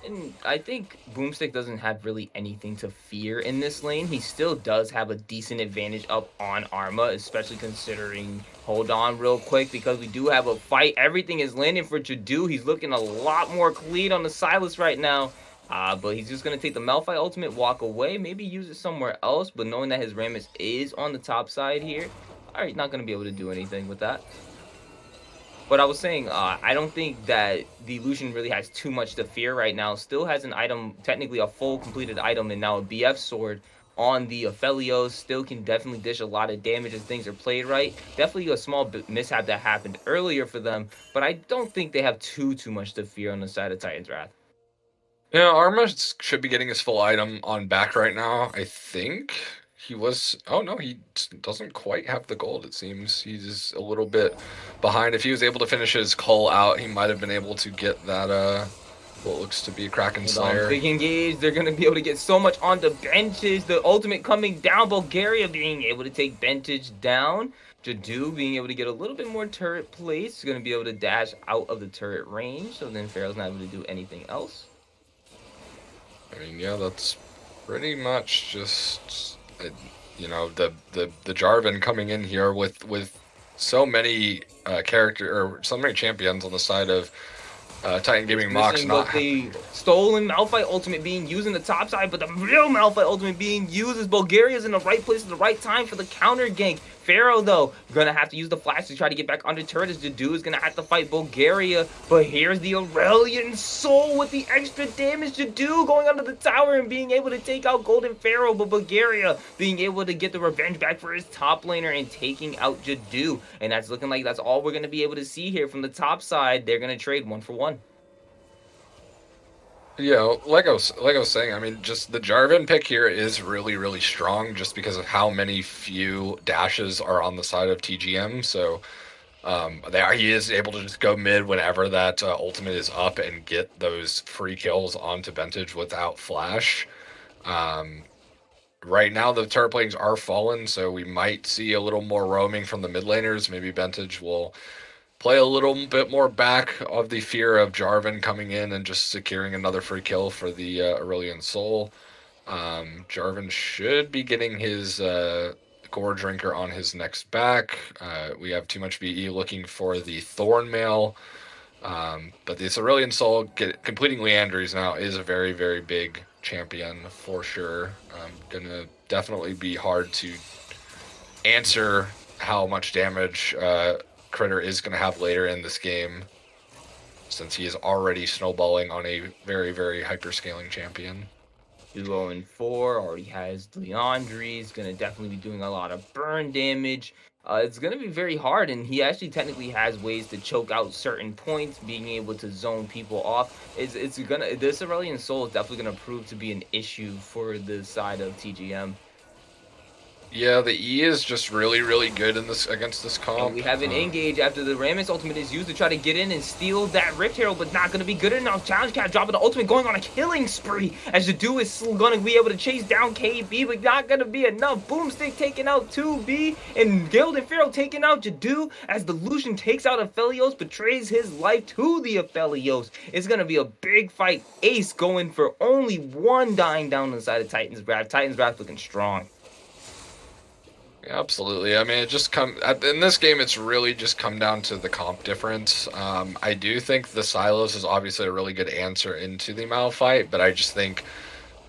S2: And I think Boomstick doesn't have really anything to fear in this lane. He still does have a decent advantage up on Arma, especially considering, hold on real quick, because we do have a fight. Everything is landing for Jadu. He's looking a lot more clean on the Sylas right now. But he's just going to take the Malphite ultimate, walk away, maybe use it somewhere else. But knowing that his Rammus is on the top side here, all right, not going to be able to do anything with that. But I was saying, I don't think that the Lucian really has too much to fear right now. Still has an item, technically a full completed item, and now a BF sword on the Aphelios. Still can definitely dish a lot of damage as things are played right. Definitely a small mishap that happened earlier for them, but I don't think they have too much to fear on the side of Titan's Wrath.
S3: Yeah, Arma should be getting his full item on back right now. I think he was. Oh no, he doesn't quite have the gold. It seems he's a little bit behind. If he was able to finish his cull out, he might have been able to get that. What looks to be a Kraken
S2: Hold
S3: Slayer.
S2: on, big engage. They're going to be able to get so much on the benches. The ultimate coming down. Bulgaria being able to take bentage down. Jadu being able to get a little bit more turret place. Going to be able to dash out of the turret range. So then Pharaoh's not able to do anything else.
S3: I mean, yeah, that's pretty much just you know, the Jarvan coming in here with so many so many champions on the side of Titan Gaming Mox.
S2: But the stolen Malphite ultimate being used in the top side, but the real Malphite ultimate being used is Bulgaria's in the right place at the right time for the counter gank. Pharaoh, though, gonna have to use the flash to try to get back under turret as Jadu is gonna have to fight Bulgaria. But here's the Aurelian Soul with the extra damage. Jadu going under the tower and being able to take out Golden Pharaoh, but Bulgaria being able to get the revenge back for his top laner and taking out Jadu. And that's looking like that's all we're gonna be able to see here from the top side. They're gonna trade 1-for-1.
S3: Yeah, like I was saying, I mean, just the Jarvan pick here is really, really strong just because of how many few dashes are on the side of TGM. So he is able to just go mid whenever that ultimate is up and get those free kills onto Bentage without flash. Right now, the turret planes are fallen, so we might see a little more roaming from the mid laners. Maybe Bentage will play a little bit more back of the fear of Jarvan coming in and just securing another free kill for the Aurelian Soul. Jarvan should be getting his Gore Drinker on his next back. We have too much VE looking for the Thorn Mail. But this Aurelian Soul completing Leandries now is a very, very big champion for sure. Gonna definitely be hard to answer how much damage Critter is going to have later in this game, since he is already snowballing on a very, very hyper-scaling champion.
S2: 2-0-4, already has Leandry. He's going to definitely be doing a lot of burn damage. It's going to be very hard, and he actually technically has ways to choke out certain points, being able to zone people off. This Aurelian Soul is definitely going to prove to be an issue for the side of TGM.
S3: Yeah, the E is just really, really good in this against this comp.
S2: And we have an engage after the Rammus ultimate is used to try to get in and steal that Rift Herald, but not going to be good enough. Challenge Cat dropping the ultimate, going on a killing spree as Jadu is going to be able to chase down KB, but not going to be enough. Boomstick taking out 2B, and Golden Pharaoh taking out Jadu as the Lucian takes out Aphelios, betrays his life to the Aphelios. It's going to be a big fight. Ace going for only one dying down on the side of Titan's Wrath. Titan's Wrath looking strong.
S3: Yeah, absolutely. I mean, it just in this game, it's really just come down to the comp difference. I do think the Silos is obviously a really good answer into the Malphite, but I just think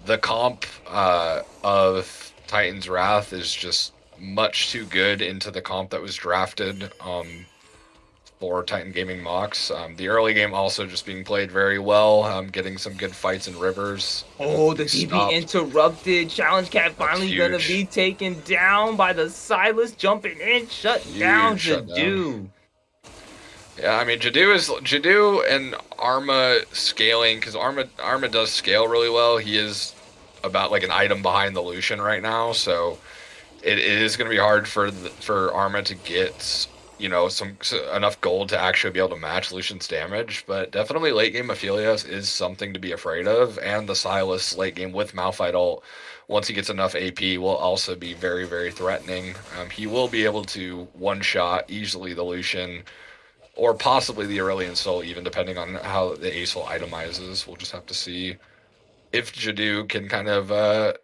S3: the comp of Titan's Wrath is just much too good into the comp that was drafted for Titan Gaming Mox. The early game also just being played very well, getting some good fights in rivers.
S2: Oh, the DP interrupted. Challenge Cat finally gonna be taken down by the Silas, jumping in, shut down Jadu.
S3: Yeah, I mean Jadu and Arma scaling, because Arma does scale really well. He is about like an item behind the Lucian right now, so it is going to be hard for Arma to get enough gold to actually be able to match Lucian's damage. But definitely late game Aphelios is something to be afraid of, and the Silas late game with Malphite ult, once he gets enough AP, will also be very, very threatening. He will be able to one-shot easily the Lucian, or possibly the Aurelian Soul, even depending on how the Ace will itemizes. We'll just have to see if Jadu can kind of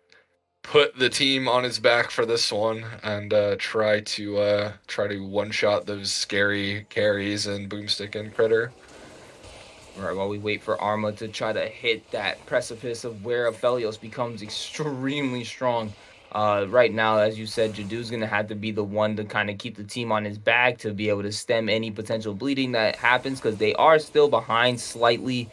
S3: put the team on his back for this one and try to one-shot those scary carries and Boomstick and Critter.
S2: All right, while we wait for Arma to try to hit that precipice of where Aphelios becomes extremely strong. Right now, as you said, Jadu's going to have to be the one to kind of keep the team on his back to be able to stem any potential bleeding that happens because they are still behind slightly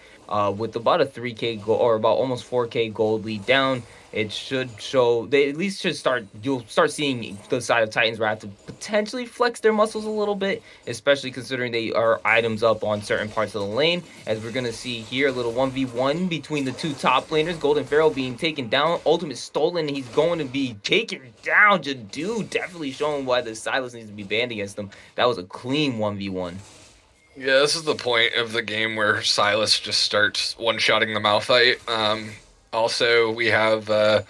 S2: with about a 3K goal or about almost 4K gold lead down. It should show they at least should start. You'll start seeing the side of Titans where have to potentially flex their muscles a little bit, especially considering they are items up on certain parts of the lane. As we're gonna see here, a little 1v1 between the two top laners. Golden Pharaoh being taken down, ultimate stolen. He's going to be taken down. Jadu definitely showing why the Silas needs to be banned against them. That was a clean 1v1.
S3: Yeah, this is the point of the game where Silas just starts one-shotting the Malphite. Also, we have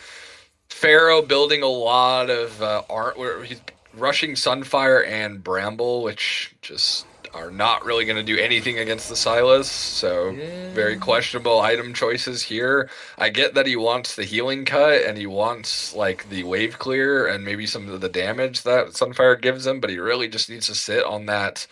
S3: Pharaoh building a lot of art where he's rushing Sunfire and Bramble, which just are not really going to do anything against the Silas. So very questionable item choices here. I get that he wants the healing cut and he wants like the wave clear and maybe some of the damage that Sunfire gives him, but he really just needs to sit on that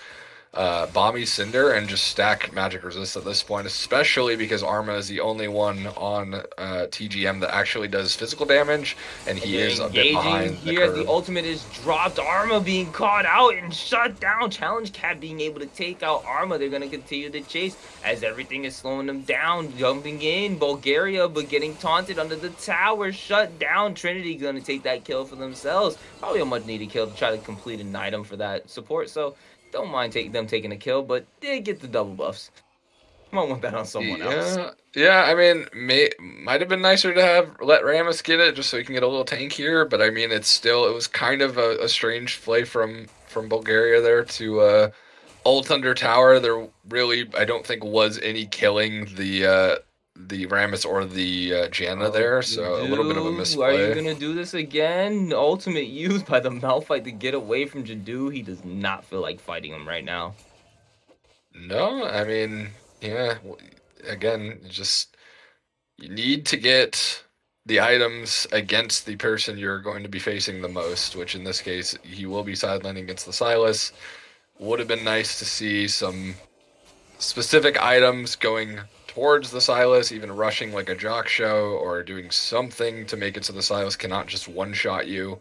S3: Bomby Cinder and just stack magic resist at this point, especially because Arma is the only one on TGM that actually does physical damage, and he is a bit behind the
S2: here.
S3: curve.
S2: The ultimate is dropped. Arma being caught out and shut down. Challenge Cat being able to take out Arma. They're going to continue to chase as everything is slowing them down. Jumping in, Bulgaria, but getting taunted under the tower. Shut down. Trinity going to take that kill for themselves. Probably a much needed kill to try to complete an item for that support. So don't mind them taking a kill, but did get the double buffs. Might want that on someone else.
S3: Yeah. I mean, might have been nicer to have let Rammus get it just so he can get a little tank here. But I mean, it was kind of a strange play from Bulgaria there to ult under tower. There really, I don't think was any killing the Rammus or the Janna there. So a little bit of a misplay.
S2: Are you gonna do this again? Ultimate used by the Malphite to get away from Jadu. He does not feel like fighting him right now.
S3: No, I mean, yeah. Again, just you need to get the items against the person you're going to be facing the most, which in this case, he will be sidelining against the Silas. Would have been nice to see some specific items going towards the Silas, even rushing like a Jock Show or doing something to make it so the Silas cannot just one-shot you.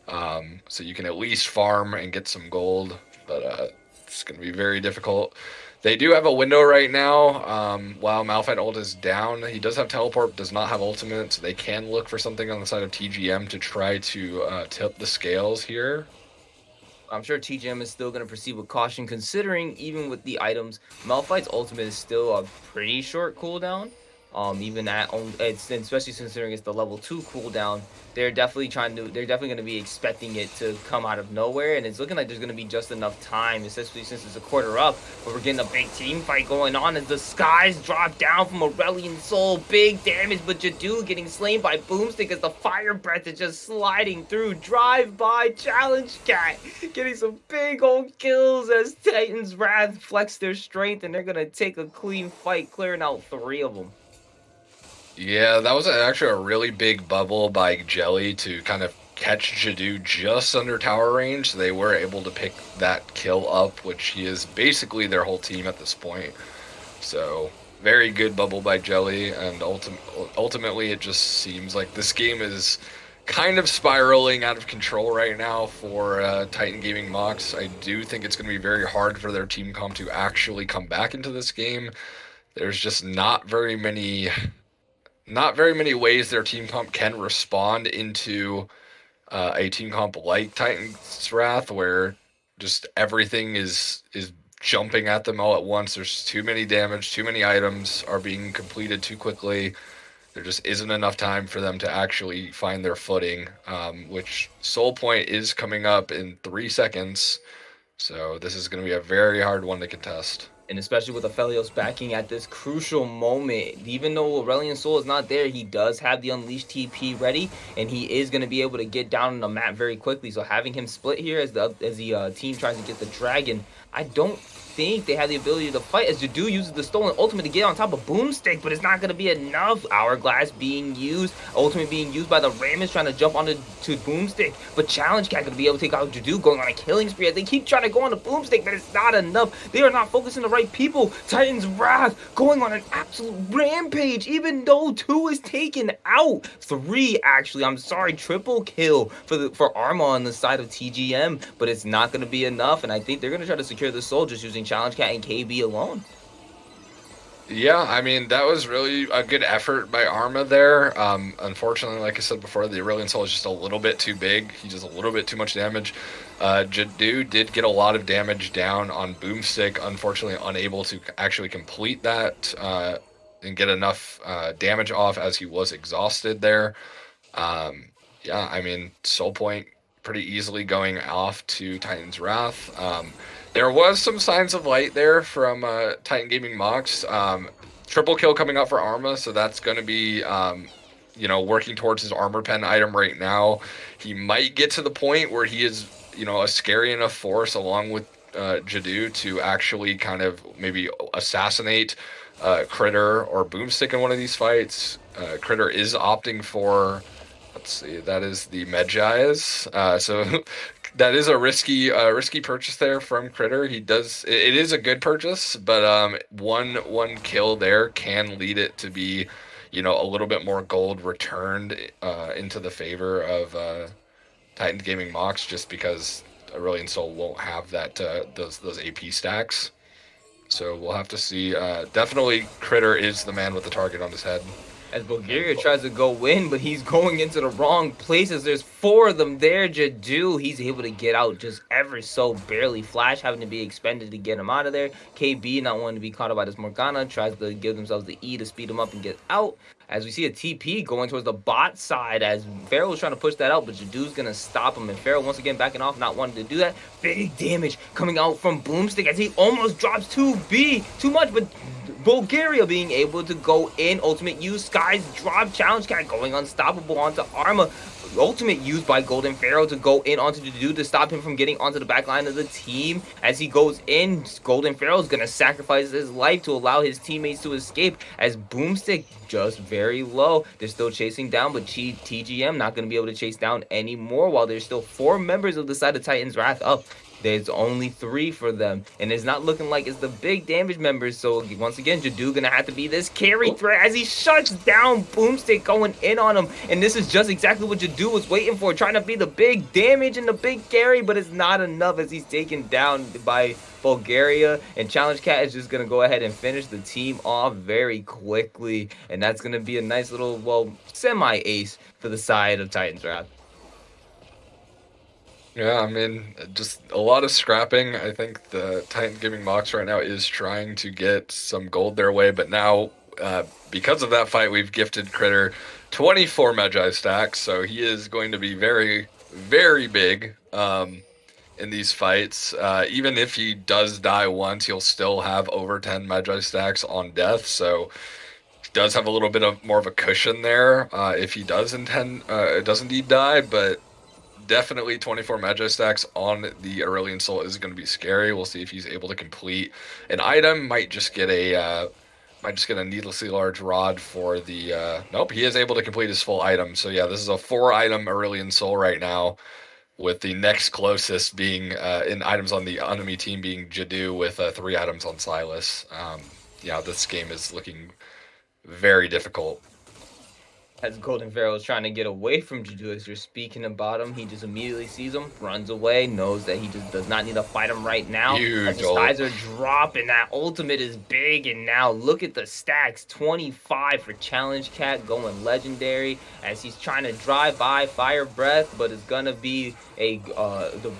S3: So you can at least farm and get some gold, but it's going to be very difficult. They do have a window right now. While Malphite ult is down, he does have teleport, does not have ultimate, so they can look for something on the side of TGM to try to tip the scales here.
S2: I'm sure TGM is still going to proceed with caution, considering even with the items, Malphite's ultimate is still a pretty short cooldown. Even especially considering it's the level 2 cooldown, they're definitely going to be expecting it to come out of nowhere, and it's looking like there's going to be just enough time, especially since it's a quarter up, but we're getting a big team fight going on as the skies drop down from Aurelion Soul. Big damage, but Jadu getting slain by Boomstick as the fire breath is just sliding through. Drive-by Challenge Cat getting some big old kills as Titan's Wrath flex their strength, and they're going to take a clean fight, clearing out 3 of them.
S3: Yeah, that was actually a really big bubble by Jelly to kind of catch Jadu just under tower range. So they were able to pick that kill up, which he is basically their whole team at this point. So very good bubble by Jelly, and ultimately it just seems like this game is kind of spiraling out of control right now for Titan Gaming Mox. I do think it's going to be very hard for their team comp to actually come back into this game. There's just not very many ways their team comp can respond into a team comp like Titan's Wrath, where just everything is jumping at them all at once. There's too many damage, too many items are being completed too quickly. There just isn't enough time for them to actually find their footing, which Soul Point is coming up in 3 seconds. So this is going to be a very hard one to contest.
S2: And especially with Aphelios backing at this crucial moment, even though Aurelion Soul is not there, he does have the Unleashed TP ready, and he is going to be able to get down on the map very quickly. So having him split here as the team tries to get the dragon, I don't think they have the ability to fight as Jadu uses the stolen ultimate to get on top of Boomstick, but it's not going to be enough. Hourglass being used, ultimate being used by the Rammus trying to jump onto Boomstick, but Challenge Cat going to be able to take out Jadu, going on a killing spree as they keep trying to go on the Boomstick, but it's not enough. They are not focusing the right people. Titan's Wrath going on an absolute rampage, even though 2 is taken out. 3, actually, I'm sorry, triple kill for Arma on the side of TGM, but it's not going to be enough, and I think they're going to try to secure the soul just using Challenge Cat and KB alone.
S3: Yeah, I mean, that was really a good effort by Arma there. Unfortunately, like I said before, the Aurelion Soul is just a little bit too big. He does a little bit too much damage. Jadu did get a lot of damage down on Boomstick, unfortunately unable to actually complete that and get enough damage off as he was exhausted there. Yeah, I mean, Soul Point pretty easily going off to Titan's Wrath. There was some signs of light there from Titan Gaming Mox. Triple kill coming up for Arma, so that's going to be, working towards his armor pen item right now. He might get to the point where he is, a scary enough force along with Jadu to actually kind of maybe assassinate Critter or Boomstick in one of these fights. Critter is opting for, let's see, that is the Medjai's. So that is a risky purchase there from Critter. It is a good purchase, but one kill there can lead it to be, a little bit more gold returned into the favor of Titan Gaming Mox, just because Aurelion Soul won't have that those AP stacks. So we'll have to see. Definitely, Critter is the man with the target on his head.
S2: As Bulgaria tries to go in, but he's going into the wrong places. There's 4 of them there. Jadu, he's able to get out just ever so barely. Flash having to be expended to get him out of there. KB not wanting to be caught up by this Morgana, tries to give themselves the E to speed him up and get out. As we see a TP going towards the bot side, as Pharaoh was trying to push that out, but Jadu's going to stop him. And Pharaoh once again backing off, not wanting to do that. Big damage coming out from Boomstick as he almost drops 2B. Too much, but Bulgaria being able to go in. Ultimate use, Sky's drop, Challenge Cat going unstoppable onto Arma. Ultimate used by Golden Pharaoh to go in onto Jadu to stop him from getting onto the back line of the team. As he goes in, Golden Pharaoh is going to sacrifice his life to allow his teammates to escape, as Boomstick just very low. They're still chasing down, but TGM not going to be able to chase down anymore, while there's still 4 members of the side of Titan's Wrath up. There's only 3 for them, and it's not looking like it's the big damage members. So once again, Jadu gonna have to be this carry threat as he shuts down Boomstick going in on him. And this is just exactly what Jadu was waiting for, trying to be the big damage and the big carry, but it's not enough as he's taken down by Bulgaria. And Challenge Cat is just gonna go ahead and finish the team off very quickly, and that's gonna be a nice little, well, semi-ace for the side of Titan's Wrath.
S3: Yeah, I mean, just a lot of scrapping. I think the Titan Gaming Mox right now is trying to get some gold their way, but now, because of that fight, we've gifted Critter 24 Magi stacks, so he is going to be very, very big in these fights. Even if he does die once, he'll still have over 10 Magi stacks on death, so he does have a little bit of more of a cushion there if he does indeed die, but definitely 24 Magi stacks on the Aurelion Soul is going to be scary. We'll see if he's able to complete an item. Might just get a needlessly large rod for the. Nope, he is able to complete his full item. So yeah, this is a 4-item Aurelion Soul right now, with the next closest being in items on the enemy team being Jadu with 3 items on Silas. Yeah, this game is looking very difficult.
S2: As Golden Pharaoh is trying to get away from Jadu, as you're speaking about him, he just immediately sees him, runs away, knows that he just does not need to fight him right now. As the skies are dropping, that ultimate is big, and now look at the stacks. 25 for Challenge Cat going legendary, as he's trying to drive by Fire Breath, but it's gonna be the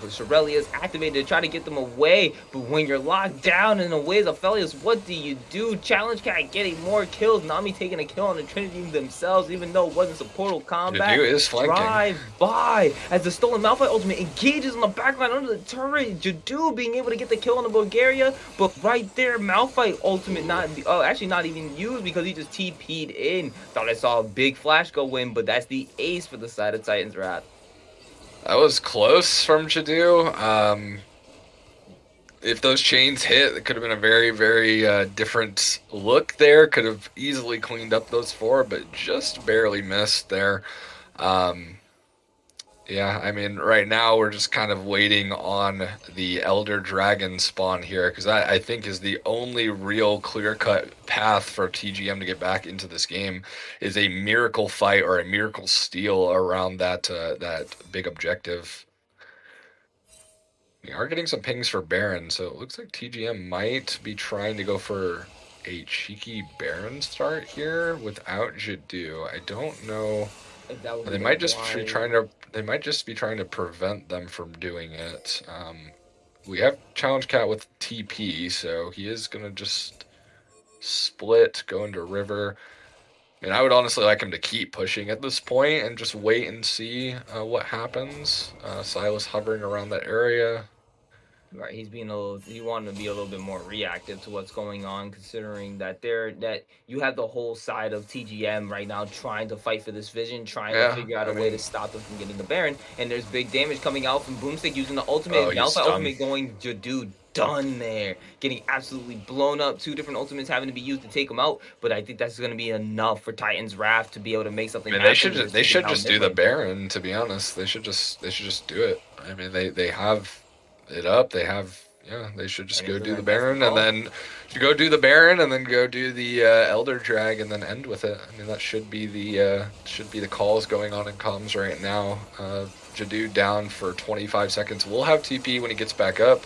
S2: Shirelia's activated to try to get them away. But when you're locked down in the ways of Aphelios, what do? Challenge Cat getting more kills, Nami taking a kill on the Trinity themselves, even though it wasn't supportal combat.
S3: Jadu is flanking.
S2: Drive by as the stolen Malphite ultimate engages on the backline under the turret. Jadu being able to get the kill on the Bulgaria, but right there, Malphite ultimate actually not even used because he just TP'd in. Thought I saw a big flash go in, but that's the ace for the side of Titan's Wrath.
S3: That was close from Jadu. If those chains hit, it could have been a very, very different look there. Could have easily cleaned up those 4, but just barely missed there. Yeah, I mean, right now we're just kind of waiting on the Elder Dragon spawn here because I think is the only real clear-cut path for TGM to get back into this game is a miracle fight or a miracle steal around that big objective. We are getting some pings for Baron, so it looks like TGM might be trying to go for a cheeky Baron start here without Jadu. I don't know.
S2: If that would be
S3: They
S2: the
S3: might just be
S2: wise.
S3: trying to. They might just be trying to prevent them from doing it. We have Challenge Cat with TP, so he is gonna just split, go into River. I mean, I would honestly like him to keep pushing at this point and just wait and see what happens. Silas hovering around that area.
S2: Right, he's being a little. You want to be a little bit more reactive to what's going on, considering that you have the whole side of TGM right now trying to fight for this vision, trying to
S3: Yeah,
S2: figure out
S3: I
S2: a way to
S3: mean,
S2: stop them from getting the Baron. And there's big damage coming out from Boomstick using the ultimate,
S3: oh, he's
S2: Malphite
S3: done.
S2: ultimate going Jadu done there, getting absolutely blown up. Two different ultimates having to be used to take him out, but I think that's going to be enough for Titan's Wrath to be able to make
S3: I
S2: something
S3: mean,
S2: happen.
S3: they should just do the Baron. To be honest, they should just do it. I mean, they have it up. They have They should just
S2: And
S3: go
S2: isn't
S3: do the
S2: that that's the
S3: Baron and
S2: call?
S3: then you go do the Baron and then go do the Elder Drag and then end with it. I mean, that should be the calls going on in comms right now. Jadu down for 25 seconds. We'll have TP when he gets back up,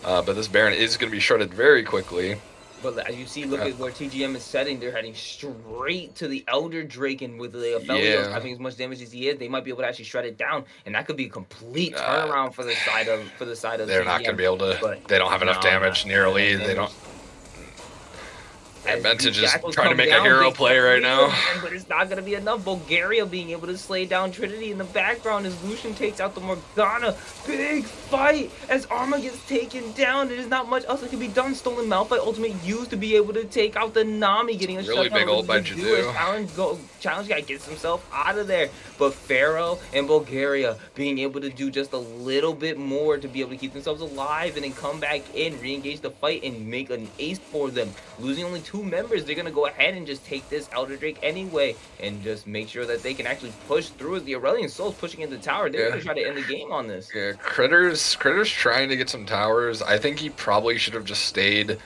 S3: but this Baron is going to be shredded very quickly.
S2: But as you see, look at where TGM is setting. They're heading straight to the Elder Drake, and with the Aphelios
S3: Yeah.
S2: having as much damage as he is, they might be able to actually shred it down, and that could be a complete
S3: Uh,
S2: turnaround for the side of
S3: They're
S2: TGM.
S3: not going to be able to.
S2: But
S3: They don't have enough
S2: no,
S3: damage
S2: not
S3: nearly.
S2: enough
S3: They
S2: damage.
S3: don't.
S2: As
S3: Advantage
S2: these
S3: is
S2: Jackals
S3: trying to
S2: come
S3: make a
S2: down,
S3: hero
S2: they
S3: play right
S2: feel
S3: now.
S2: them, but it's not going to be enough. Bulgaria being able to slay down Trinity in the background as Lucian takes out the Morgana. Big fight as Arma gets taken down. There's not much else that can be done. Stolen Malphite ultimate used to be able to take out the Nami, getting a
S3: Really
S2: shutdown
S3: big
S2: over
S3: ult by
S2: Jadu as
S3: Jadu.
S2: Challenge guy gets himself out of there. But Pharaoh and Bulgaria being able to do just a little bit more to be able to keep themselves alive and then come back in, re-engage the fight, and make an ace for them. Losing only 2 members, they're going to go ahead and just take this Elder Drake anyway and just make sure that they can actually push through as the Aurelian Souls pushing into the tower. They're going to try to end the game on this.
S3: Yeah, Critter's trying to get some towers. I think he probably should have just stayed.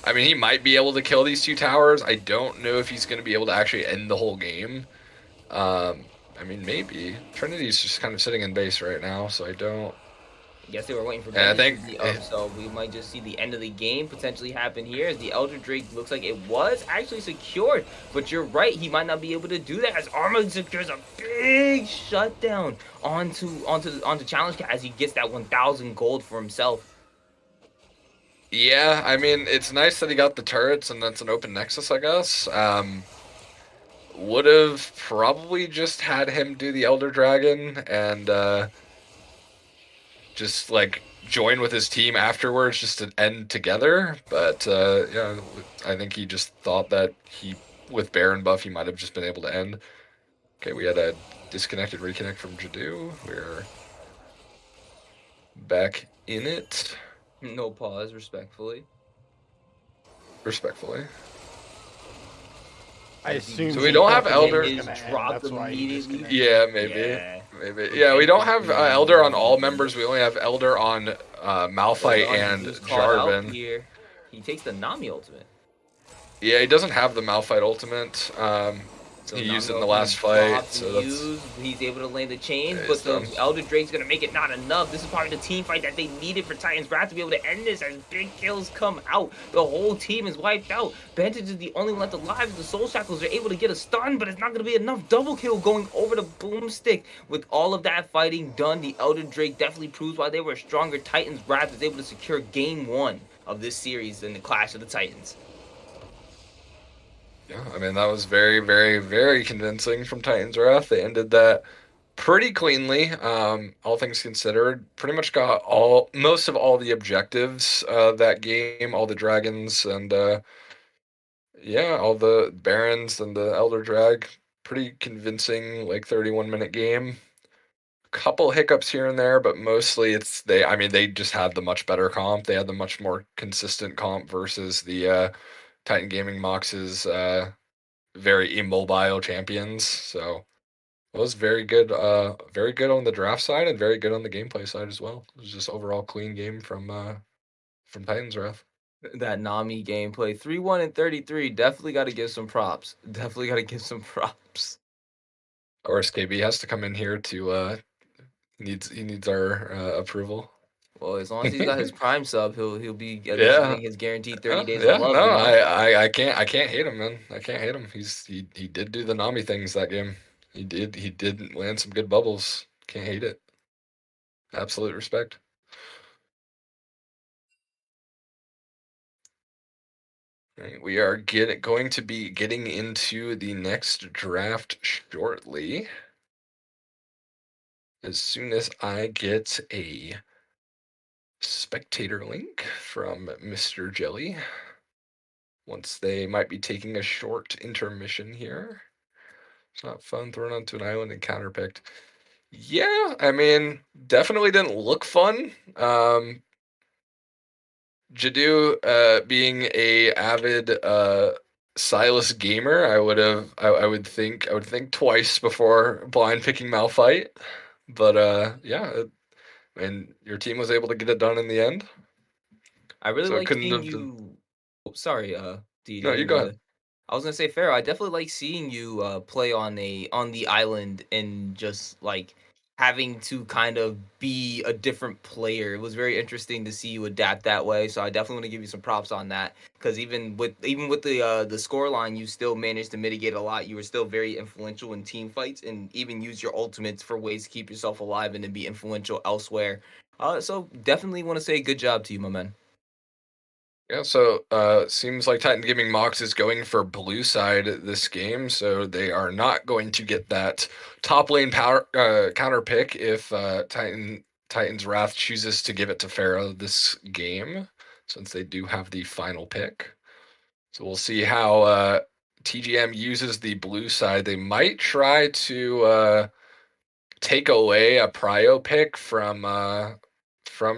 S3: I mean, he might be able to kill these 2 towers. I don't know if he's going to be able to actually end the whole game. I mean, maybe. Trinity's just kind of sitting in base right now, so I don't.
S2: I guess they were waiting for
S3: Yeah, I
S2: Vengeance
S3: think-
S2: to be up, so we might just see the end of the game potentially happen here as the Elder Drake looks like it was actually secured. But you're right, he might not be able to do that as Arma secures a big shutdown onto Challenge Cat as he gets that 1,000 gold for himself.
S3: Yeah, I mean, it's nice that he got the turrets and that's an open nexus, I guess. Would have probably just had him do the Elder Dragon and just like join with his team afterwards just to end together. But yeah, I think he just thought that with Baron buff, he might have just been able to end. Okay, we had a disconnected reconnect from Jadu. We're back in it.
S2: No pause, respectfully.
S3: Respectfully.
S4: I assume.
S3: So we don't have Elder.
S2: His
S4: Gonna end,
S2: drop
S4: that's why he
S2: immediately.
S4: disconnected.
S3: Yeah, maybe.
S2: Yeah.
S3: Maybe. Yeah, we don't have Elder on all members. We only have Elder on Malphite and
S2: Who's called out
S3: Jarvan.
S2: here. He takes the Nami ultimate.
S3: Yeah, he doesn't have the Malphite ultimate.
S2: So
S3: He
S2: Nami
S3: used it in the
S2: ultimate
S3: last fight,
S2: dropped
S3: so
S2: and
S3: that's-
S2: used. He's able to land the chain,
S3: Yeah,
S2: but
S3: he's
S2: the
S3: done.
S2: Elder Drake's gonna make it not enough. This is probably the team fight that they needed for Titan's Wrath to be able to end this as big kills come out. The whole team is wiped out. Vantage is the only one left alive. The Soul Shackles are able to get a stun, but it's not gonna be enough. Double kill going over the Boomstick. With all of that fighting done, the Elder Drake definitely proves why they were stronger. Titan's Wrath is able to secure game 1 of this series in the Clash of the Titans.
S3: Yeah, I mean, that was very, very, very convincing from Titan's Wrath. They ended that pretty cleanly, all things considered. Pretty much got most of all the objectives that game, all the dragons and yeah, all the barons and the Elder Drag. Pretty convincing, like 31-minute game. Couple hiccups here and there, but mostly I mean, they just had the much better comp. They had the much more consistent comp versus the Titan Gaming Mox's very immobile champions. So was very good on the draft side and very good on the gameplay side as well. It was just overall clean game from Titans Wrath.
S2: That Nami gameplay, 3-1 and 33. Definitely got to give some props. Definitely got to give some props.
S3: Of course, KB has to come in here to he needs our approval.
S2: Well, as long as he's got his prime sub, he'll be at least
S3: Yeah.
S2: getting his guaranteed 30 days of
S3: Yeah,
S2: love.
S3: no,
S2: You know.
S3: I can't hate him, man. I can't hate him. He did do the Nami things that game. He did land some good bubbles. Can't hate it. Absolute respect. Right, we are going to be getting into the next draft shortly. As soon as I get a spectator link from Mr. Jelly. Once they might be taking a short intermission here. It's not fun thrown onto an island and counterpicked. Yeah, I mean, definitely didn't look fun. Jadu, being a avid Silas gamer, I would think twice before blind picking Malphite. But yeah, and your team was able to get it done in the end.
S2: I really
S3: So it
S2: like
S3: couldn't
S2: seeing
S3: have been.
S2: you. Oh, sorry,
S3: No,
S2: DJ.
S3: you go ahead.
S2: I was gonna say, Pharaoh. I definitely like seeing you play on the island and just like having to kind of be a different player. It was very interesting to see you adapt that way. So I definitely want to give you some props on that because even with the score line, you still managed to mitigate a lot. You were still very influential in team fights and even use your ultimates for ways to keep yourself alive and to be influential elsewhere. So definitely want to say good job to you, my man.
S3: Yeah, so seems like Titan Gaming Mox is going for blue side this game, so they are not going to get that top lane power counter pick if Titan's Wrath chooses to give it to Pharaoh this game, since they do have the final pick. So we'll see how TGM uses the blue side. They might try to take away a prio pick from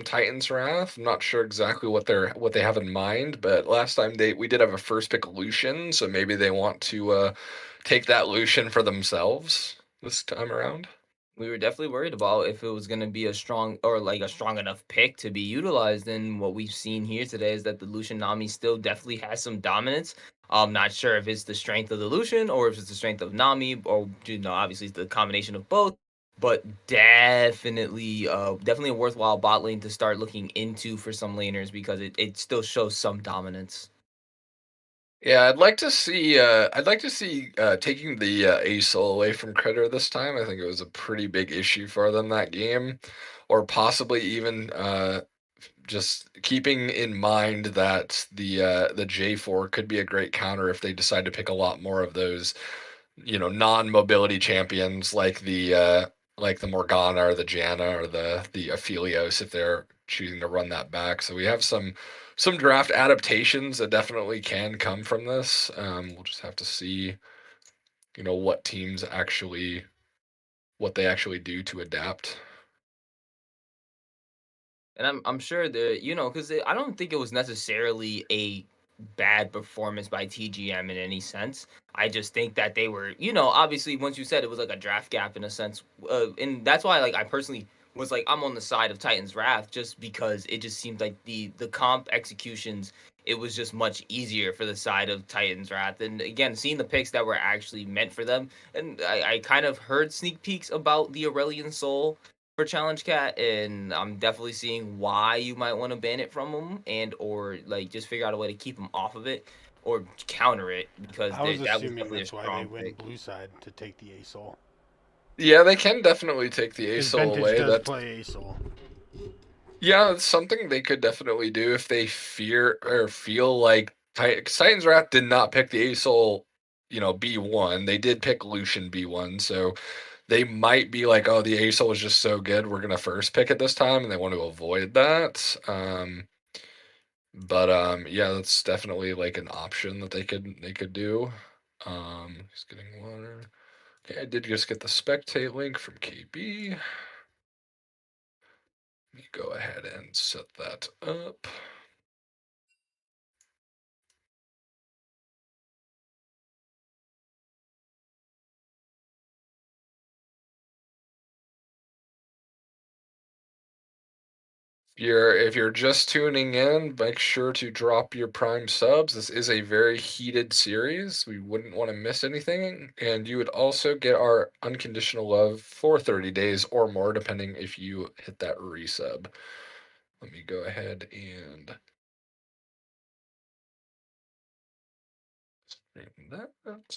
S3: Titan's Wrath. I'm not sure exactly what they have in mind, but last time we did have a first pick Lucian, so maybe they want to take that Lucian for themselves this time around.
S2: We were definitely worried about if it was going to be a strong or like a strong enough pick to be utilized. And what we've seen here today is that the Lucian Nami still definitely has some dominance. I'm not sure if it's the strength of the Lucian or if it's the strength of Nami, or obviously it's the combination of both. But definitely a worthwhile bot lane to start looking into for some laners because it still shows some dominance.
S3: Yeah, I'd like to see taking the ASOL away from Critter this time. I think it was a pretty big issue for them that game, or possibly even just keeping in mind that the J4 could be a great counter if they decide to pick a lot more of those, non-mobility champions like the Morgana or the Janna or the Aphelios if they're choosing to run that back. So we have some draft adaptations that definitely can come from this. We'll just have to see, what they actually do to adapt.
S2: And I'm sure that because I don't think it was necessarily a bad performance by TGM in any sense. I just think that they were, obviously once you said it was like a draft gap in a sense, and that's why like I personally was like I'm on the side of Titans Wrath just because it just seemed like the comp executions it was just much easier for the side of Titans Wrath. And again, seeing the picks that were actually meant for them, and I kind of heard sneak peeks about the Aurelian Soul for Challenge Cat, and I'm definitely seeing why you might want to ban it from him, and or like just figure out a way to keep him off of it or counter it because
S4: I was
S2: that was
S4: assuming
S2: definitely a
S4: that's why they
S2: strong
S4: went
S2: pick.
S4: blue side to take the ASOL.
S3: Yeah, they can definitely take the
S4: Because
S3: ASOL
S4: Vintage
S3: away.
S4: does
S3: That's
S4: play ASOL.
S3: Yeah, it's something they could definitely do if they fear or feel like Titans Wrath did not pick the ASOL, B1. They did pick Lucian B1, so they might be like, oh, the ASOL is just so good, we're gonna first pick it this time, and they want to avoid that. But yeah, that's definitely like an option that they could do. He's getting water. Okay, I did just get the spectate link from KB. Let me go ahead and set that up. If you're just tuning in, make sure to drop your Prime subs. This is a very heated series. We wouldn't want to miss anything. And you would also get our unconditional love for 30 days or more, depending if you hit that resub. Let me go ahead and straighten that out.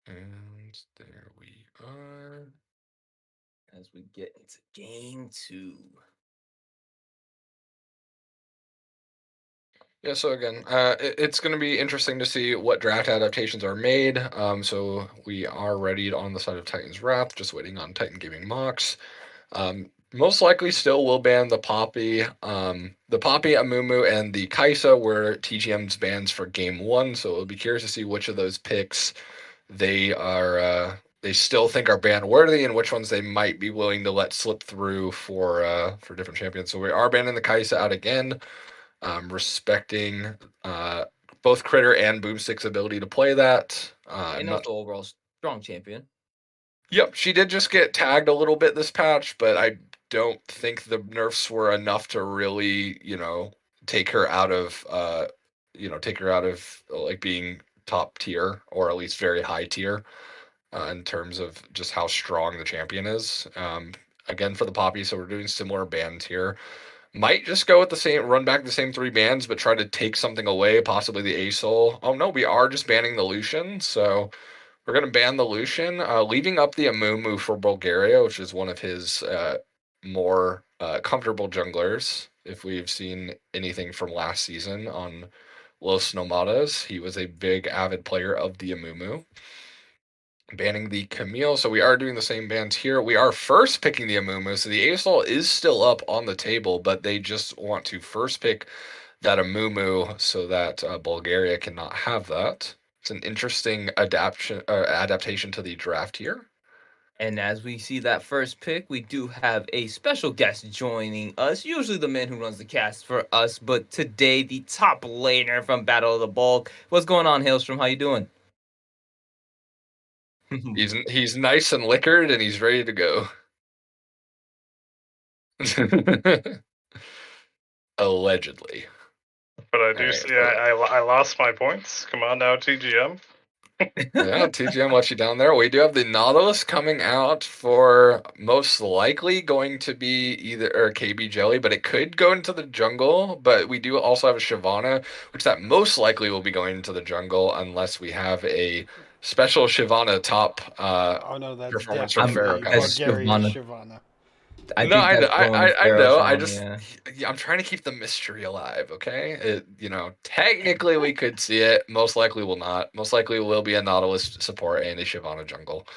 S3: And there we are.
S2: As we get into game 2.
S3: Yeah, so again, it's going to be interesting to see what draft adaptations are made. So we are ready on the side of Titan's Wrath, just waiting on Titan Gaming Mox. Most likely still will ban the Poppy. The Poppy, Amumu, and the Kaisa were TGM's bans for game 1, so we'll be curious to see which of those picks they still think are ban worthy and which ones they might be willing to let slip through for different champions. So we are banning the Kaisa out again. Respecting both Critter and Boomstick's ability to play that.
S2: And also overall strong champion.
S3: Yep, she did just get tagged a little bit this patch, but I don't think the nerfs were enough to really, take her out of, like being top tier or at least very high tier in terms of just how strong the champion is. Again, for the Poppy, so we're doing similar bans here. Might just go with run back the same 3 bans, but try to take something away, possibly the Asol. Oh no, we are just banning the Lucian, so we're going to ban the Lucian, leaving up the Amumu for Bulgaria, which is one of his more comfortable junglers. If we've seen anything from last season on Los Nomadas, he was a big avid player of the Amumu. Banning the Camille, so we are doing the same bans here. We are first picking the Amumu, so the Asol is still up on the table, but they just want to first pick that Amumu so that Bulgaria cannot have that. It's an interesting adaptation to the draft here.
S2: And as we see that first pick, we do have a special guest joining us. Usually the man who runs the cast for us, but today the top laner from Battle of the Bulk. What's going on, Hailstrom? How you doing?
S3: He's nice and liquored, and he's ready to go. Allegedly.
S5: But I do
S3: Right,
S5: see I lost my points. Come on now, TGM.
S3: Yeah, TGM let you down there. We do have the Nautilus coming out for most likely going to be either or KB Jelly, but it could go into the jungle. But we do also have a Shyvana, which that most likely will be going into the jungle unless we have a special Shyvana top
S4: Oh no, that's
S3: performance from
S4: definitely
S3: Pharaoh.
S4: Bulgarian
S2: Shyvana.
S4: Shyvana.
S2: I
S3: No,
S2: think that's going
S3: I know. I
S2: Pharaoh's
S3: just
S2: yeah.
S3: I'm trying to keep the mystery alive. Okay, technically we could see it. Most likely will not. Most likely will be a Nautilus support and a Shyvana jungle.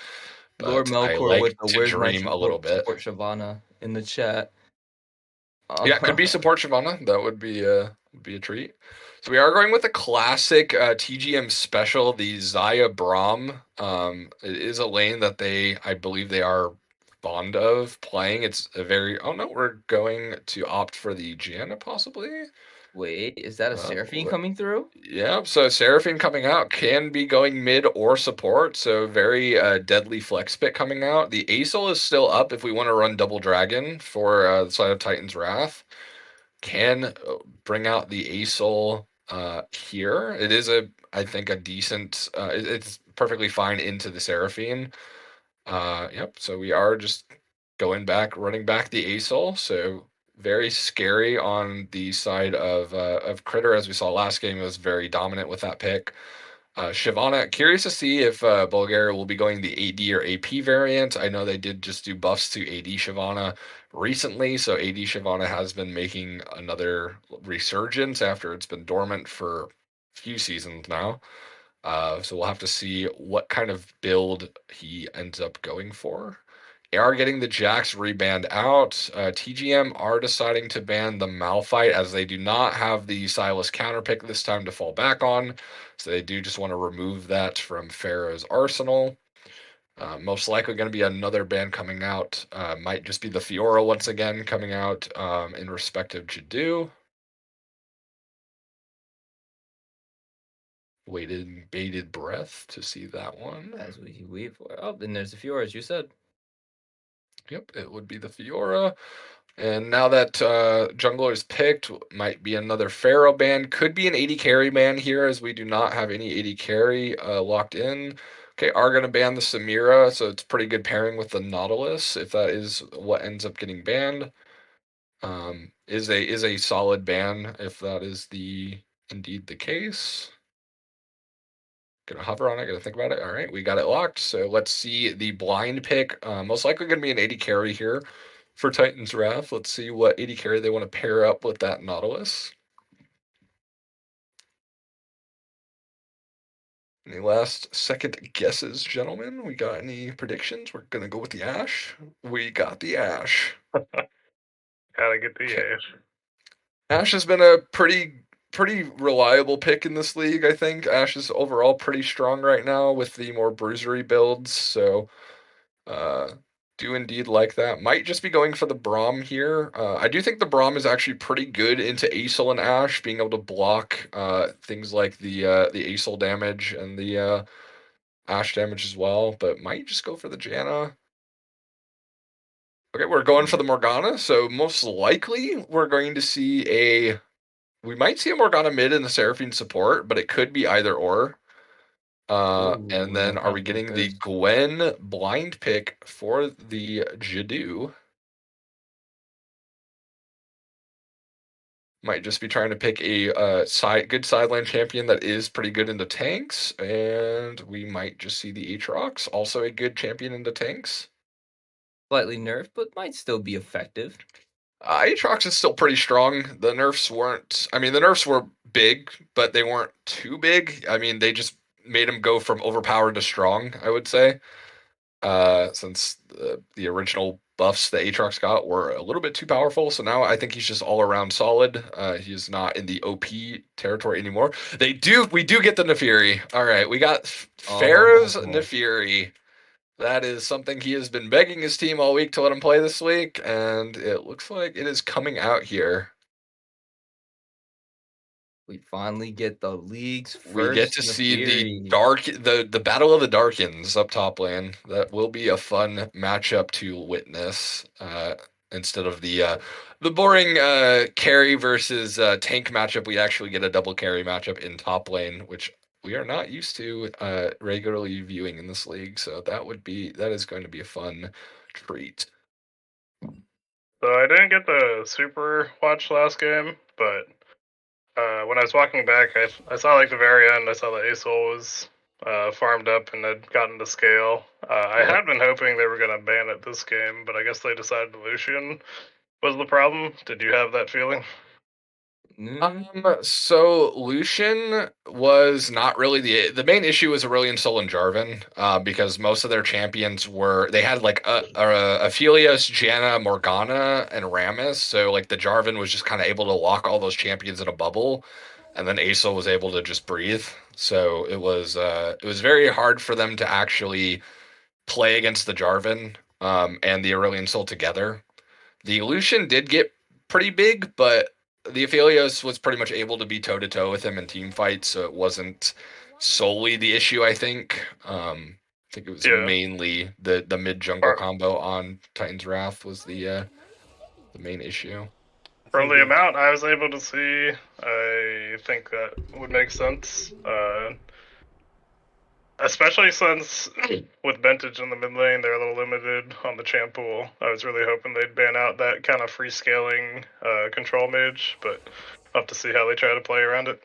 S2: Lord
S3: But I
S2: Melkor
S3: like
S2: with the
S3: to
S2: "Where's my
S3: dream a little bit.
S2: support Shyvana" in the chat.
S3: Yeah, could be support Shyvana. That would be a treat. So we are going with a classic TGM special, the Zaya Braum. It is a lane that I believe they are fond of playing. It's a very. Oh no, we're going to opt for the Gianna possibly.
S2: Wait, is that a Seraphine coming through?
S3: Yeah, so Seraphine coming out can be going mid or support, so very deadly flex pick coming out. The Asol is still up if we want to run Double Dragon for the side of Titan's Wrath. Can bring out the Asol here. It is I think a decent, it's perfectly fine into the Seraphine. Yep, so we are just running back the Asol, so very scary on the side of Critter, as we saw last game. It was very dominant with that pick. Shyvana, curious to see if Bulgaria will be going the AD or AP variant. I know they did just do buffs to AD Shyvana recently, so AD Shyvana has been making another resurgence after it's been dormant for a few seasons now. So we'll have to see what kind of build he ends up going for. They are getting the Jax rebanned out. TGM are deciding to ban the Malphite as they do not have the Silas counterpick this time to fall back on. So they do just want to remove that from Pharaoh's arsenal. Most likely going to be another ban coming out. Might just be the Fiora once again coming out in respect of Jadu. Waited bated breath to see that one.
S2: As we wait for. Oh, and there's the Fiora, as you said.
S3: Yep, it would be the Fiora. And now that jungler is picked, might be another Pharaoh ban. Could be an 80 carry ban here, as we do not have any 80 carry locked in. Okay, are going to ban the Samira, so it's pretty good pairing with the Nautilus, if that is what ends up getting banned. Is a solid ban, if that is indeed the case. Gonna hover on it, gonna think about it. All right, we got it locked. So let's see the blind pick. Most likely gonna be an 80 carry here for Titan's Wrath. Let's see what 80 carry they want to pair up with that Nautilus. Any last second guesses, gentlemen? We got any predictions? We're gonna go with the Ashe. We got the Ashe.
S5: Gotta get the
S3: Okay.
S5: Ashe.
S3: Ashe has been a pretty reliable pick in this league, I think. Ashe is overall pretty strong right now with the more bruisery builds, so do indeed like that. Might just be going for the Braum here. I do think the Braum is actually pretty good into Acel and Ashe, being able to block things like the Acel damage and the Ashe damage as well, but might just go for the Janna. Okay, we're going for the Morgana, so most likely we're going to see we might see a Morgana mid in the Seraphine support, but it could be either or. And then are we getting the Gwen blind pick for the Jadu? Might just be trying to pick a good sideline champion that is pretty good into tanks, and we might just see the Aatrox, also a good champion into tanks.
S2: Slightly nerfed, but might still be effective.
S3: Aatrox is still pretty strong. The nerfs were big, but they weren't too big. I mean, they just made him go from overpowered to strong, I would say. Since the original buffs that Aatrox got were a little bit too powerful, so now I think he's just all around solid. He's not in the OP territory anymore. We do get the Nefiri. All right, we got Pharaoh's Nefiri. That is something he has been begging his team all week to let him play this week, and it looks like it is coming out here.
S2: We finally get the league's first.
S3: We get to see
S2: Nefiri.
S3: the Battle of the Darkins up top lane. That will be a fun matchup to witness. Instead of the boring carry versus tank matchup, we actually get a double carry matchup in top lane, which we are not used to regularly viewing in this league. So that is going to be a fun treat.
S5: So I didn't get the super watch last game, but when I was walking back, I saw like the very end. I saw that Acel was farmed up and had gotten to scale. I had been hoping they were going to ban it this game, but I guess they decided Lucian was the problem. Did you have that feeling?
S3: So Lucian was not really the main issue was Aurelion Sol and Jarvan, because most of their champions they had like Aphelios, Janna, Morgana, and Rammus. So like the Jarvan was just kind of able to lock all those champions in a bubble, and then Acel was able to just breathe. So it was very hard for them to actually play against the Jarvan and the Aurelion Sol together. The Lucian did get pretty big, but the Aphelios was pretty much able to be toe-to-toe with him in team fights, so it wasn't solely the issue, I think. I think it was mainly the mid-jungle combo on Titan's Wrath was the main issue.
S5: From the amount I was able to see, I think that would make sense. Especially since with Bentage in the mid lane, they're a little limited on the champ pool. I was really hoping they'd ban out that kind of free scaling control mage, but I'll have to see how they try to play around it.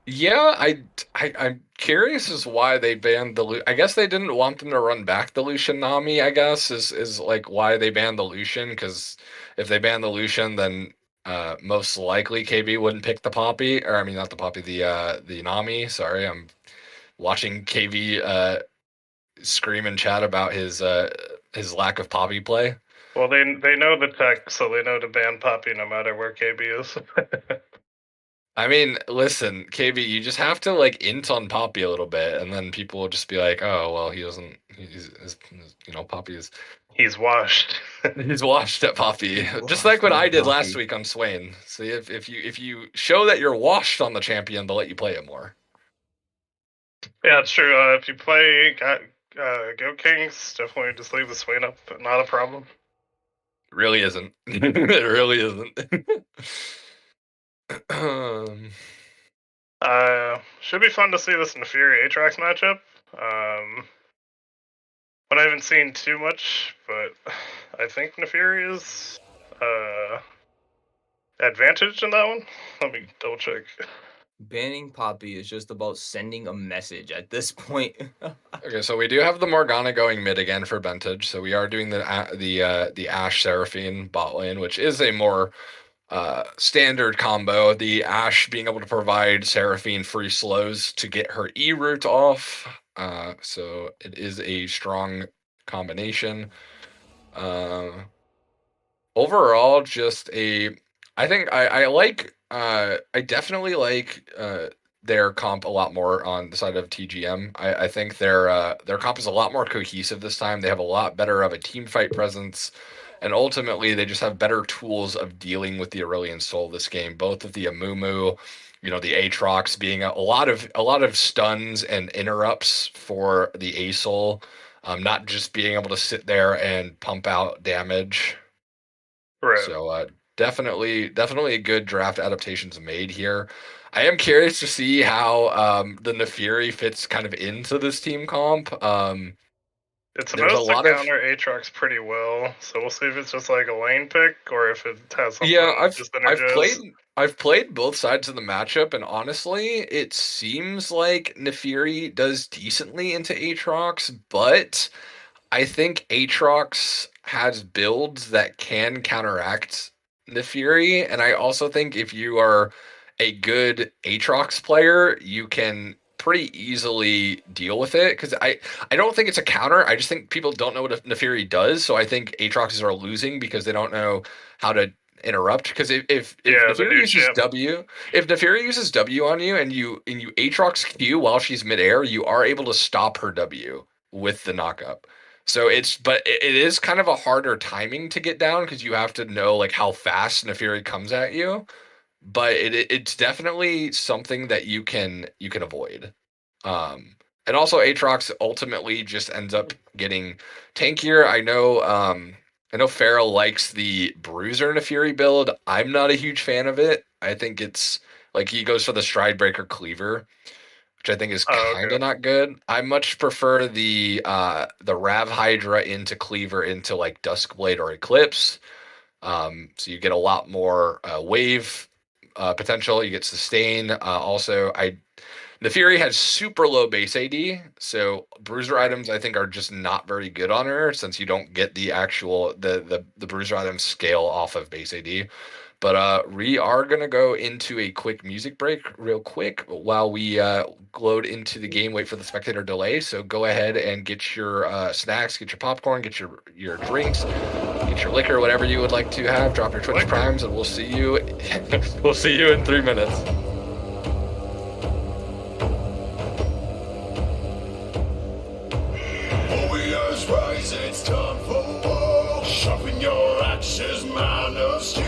S3: Yeah, I'm curious as why they banned I guess they didn't want them to run back the Lucian Nami, I guess, is like why they banned the Lucian, because if they banned the Lucian, then most likely KB wouldn't pick the Poppy, or I mean not the Poppy, the Nami. Sorry, I'm watching KV scream and chat about his lack of Poppy play.
S5: Well, they know the tech, so they know to ban Poppy no matter where KB is.
S3: I mean, listen, KB, you just have to like int on Poppy a little bit, and then people will just be like, "Oh, well, he doesn't. Poppy is."
S5: He's washed.
S3: He's washed at Poppy, just like what I did last week on Swain. So if you show that you're washed on the champion, they'll let you play it more.
S5: Yeah, it's true. If you play Go Kings, definitely just leave the Swain up. Not a problem.
S3: Really isn't. It really isn't.
S5: Should be fun to see this Neferi Aatrox matchup. But I haven't seen too much, but I think Neferi is advantaged in that one. Let me double check.
S2: Banning Poppy is just about sending a message at this point.
S3: Okay, so we do have the Morgana going mid again for Ventage. So we are doing the Ashe Seraphine bot lane, which is a more standard combo. The Ashe being able to provide Seraphine free slows to get her E route off. So it is a strong combination. Overall, just a. I think I like. I definitely like their comp a lot more on the side of TGM. I think their comp is a lot more cohesive this time. They have a lot better of a team fight presence, and ultimately they just have better tools of dealing with the Aurelion Soul this game. Both of the Amumu, the Aatrox being a lot of stuns and interrupts for the A Soul, not just being able to sit there and pump out damage.
S5: Right.
S3: So definitely a good draft adaptations made here. I am curious to see how the Neferi fits kind of into this team comp.
S5: It's
S3: There's a
S5: supposed to
S3: lot of
S5: counter Aatrox pretty well, so we'll see if it's just like a lane pick or if it has something
S3: yeah.
S5: disynergized.
S3: I've played both sides of the matchup, and honestly, it seems like Neferi does decently into Aatrox, but I think Aatrox has builds that can counteract Neferi, and I also think if you are a good Aatrox player, you can pretty easily deal with it. Because I don't think it's a counter. I just think people don't know what Neferi does, so I think Aatroxes are losing because they don't know how to interrupt. Because if
S5: Yeah, the
S3: Neferi
S5: new
S3: uses
S5: champ.
S3: W, if Neferi uses W on you and you Aatrox Q while she's midair, you are able to stop her W with the knockup. So it is kind of a harder timing to get down because you have to know like how fast Neferi comes at you. But it's definitely something that you can avoid. And also Aatrox ultimately just ends up getting tankier. I know Farrell likes the Bruiser Neferi build. I'm not a huge fan of it. I think it's like he goes for the Stride Breaker Cleaver, which I think is kind of not good. I much prefer the Rav Hydra into Cleaver into like Duskblade or Eclipse. So you get a lot more wave potential. You get sustain. Also, Neferi has super low base AD, so bruiser items I think are just not very good on her since you don't get the actual the bruiser items scale off of base AD. But we are gonna go into a quick music break real quick while we load into the game, wait for the spectator delay. So go ahead and get your snacks, get your popcorn, get your drinks, get your liquor, whatever you would like to have. Drop your Twitch primes, and we'll see you. We'll see you in 3 minutes.
S1: Warriors rise, it's time for war. Sharpen your axes, man of steel.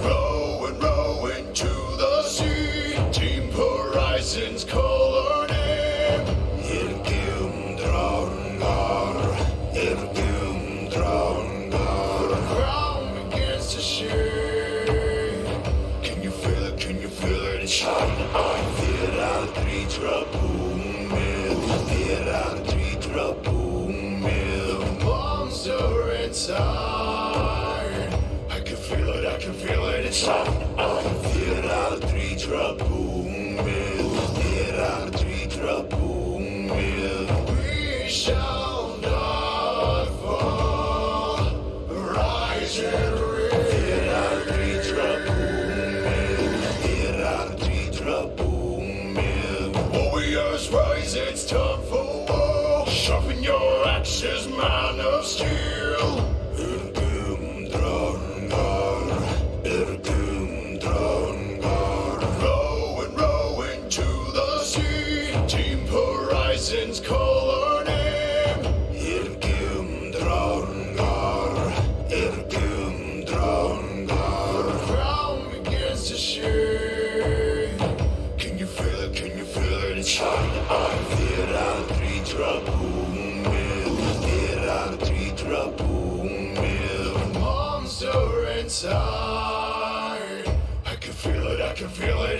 S1: Row and row into the sea. Team Horizons call our name. The ground begins to shake. Can you feel it? Can you feel it? It's shouting. I feel out 3-drop boom mill. Feel out 3-drop boom mill. The monster inside. I can feel it. I can feel it. It's shouting. I feel out 3-drop boom mill. Feel out 3-drop boom mill. We shall not fall. Rise and feel out 3-drop boom mill. Feel out 3-drop boom mill. Warriors rise, it's time for war. Sharpen your axes, man of steel. Row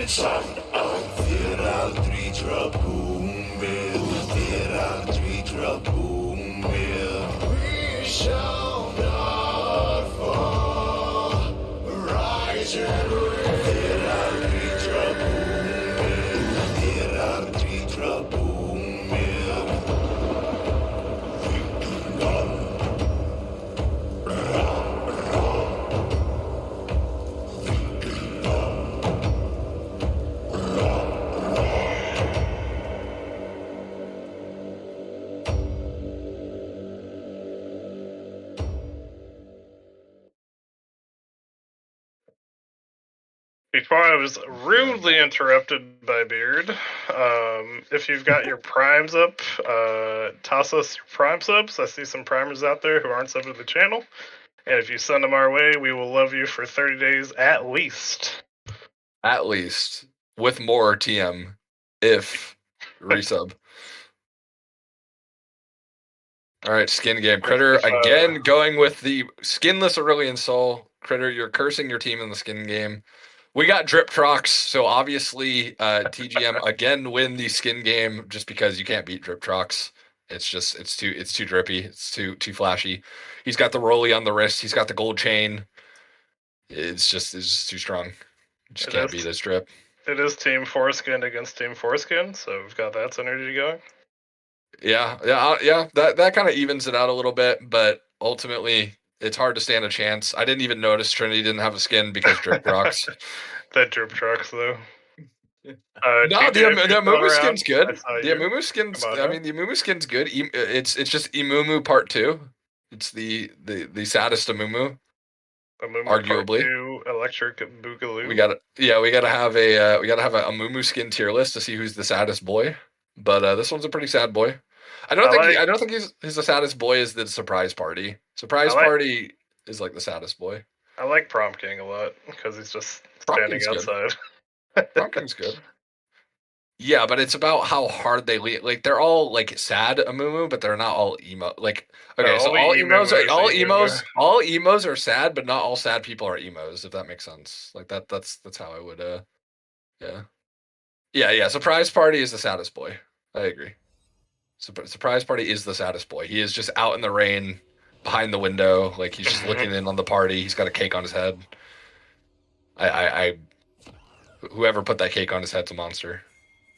S1: sound of the Aldrich boom mill, the Aldrich boom mill. We shall not fall, rise and reign. The Aldrich boom mill, the Aldrich boom mill.
S5: Before I was rudely interrupted by Beard, if you've got your primes up, toss us your prime subs. I see some primers out there who aren't subbed to the channel. And if you send them our way, we will love you for 30 days at least.
S3: At least. With more TM. If resub. Alright, skin game. Critter, again, going with the skinless Aurelion Soul. Critter, you're cursing your team in the skin game. We got Drip Trox, so obviously TGM again win the skin game just because you can't beat Drip Trox. It's too drippy. It's too flashy. He's got the rolly on the wrist. He's got the gold chain. It's just too strong. Just can't beat his drip.
S5: It is Team Foreskin against Team Foreskin, so we've got that synergy going.
S3: Yeah. That kind of evens it out a little bit, but ultimately it's hard to stand a chance. I didn't even notice Trinity didn't have a skin because Drip Trox.
S5: That Drip Trox though.
S3: No, the Amumu skin's good. The
S5: Amumu
S3: Amumu skin's good. It's just Imumu Part 2. It's the saddest Amumu. Arguably.
S5: Part 2, Electric Boogaloo.
S3: We gotta have a Amumu skin tier list to see who's the saddest boy. But this one's a pretty sad boy. I don't think he's the saddest boy is the surprise party. Party is like the saddest boy.
S5: I like Prom King a lot because he's just standing outside.
S3: Prom King's good. Yeah, but it's about how hard they lead. Like they're all like sad Amumu, but they're not all emo. Like okay,
S5: No,
S3: so all emos are sad, but not all sad people are emos. If that makes sense. Like that's how I would yeah. Surprise party is the saddest boy. I agree. Surprise party is the saddest boy. He is just out in the rain, behind the window, like he's just looking in on the party. He's got a cake on his head. Whoever put that cake on his head's a monster.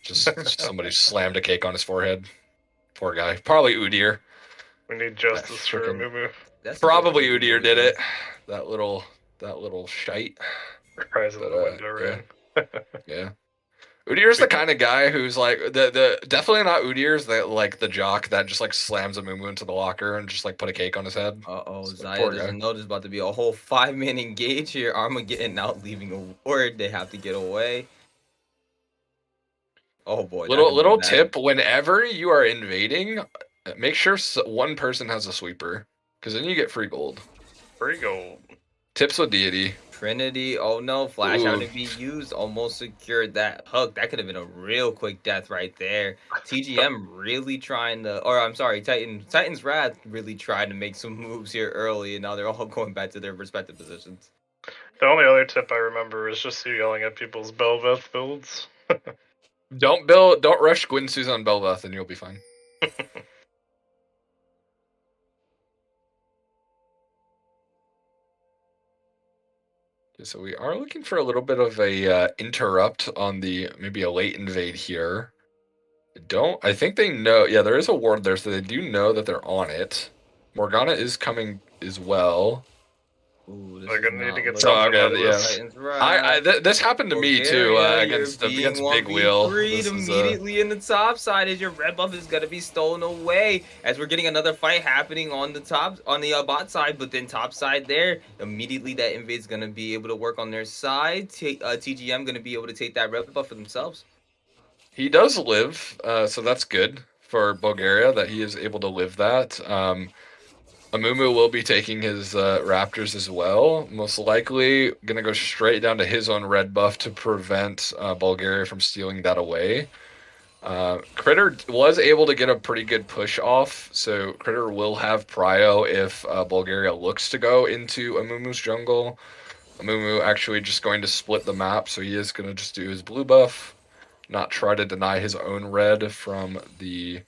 S3: Just somebody slammed a cake on his forehead. Poor guy. Probably Udyr.
S5: We need justice for Amumu.
S3: Probably Udyr did it. That little shite.
S5: Rise of the window rain.
S3: Yeah. Udyr's the kind of guy who's like the definitely not Udyr's the jock that just like slams a Mumu into the locker and just like put a cake on his head.
S2: Zaya doesn't know there's about to be a whole 5-man engage here. Armageddon out leaving a word. They have to get away. Oh boy.
S3: Little tip: whenever you are invading, make sure one person has a sweeper, because then you get free gold.
S5: Free gold.
S3: Tips with deity.
S2: Trinity, oh no, flash having to be used, almost secured that hook. That could have been a real quick death right there. TGM really trying to, or I'm sorry, Titan's Wrath really trying to make some moves here early, and now they're all going back to their respective positions.
S5: The only other tip I remember is just you yelling at people's Belveth builds.
S3: Don't rush Gwynsu's on Belveth and you'll be fine. So we are looking for a little bit of a interrupt on maybe a late invade here. I think they know. Yeah, there is a ward there, so they do know that they're on it. Morgana is coming as well.
S2: Ooh,
S5: they're gonna need to get something out of this.
S3: This happened to me too against Big Wheel.
S2: Immediately in the top side as your red buff is gonna be stolen away. As we're getting another fight happening on the bot side, but then top side there, immediately that invade's gonna be able to work on their side. TGM gonna be able to take that red buff for themselves.
S3: He does live, so that's good for Bulgaria that he is able to live that. Amumu will be taking his Raptors as well. Most likely going to go straight down to his own red buff to prevent Bulgaria from stealing that away. Critter was able to get a pretty good push off, so Critter will have prio if Bulgaria looks to go into Amumu's jungle. Amumu actually just going to split the map, so he is going to just do his blue buff, not try to deny his own red from the...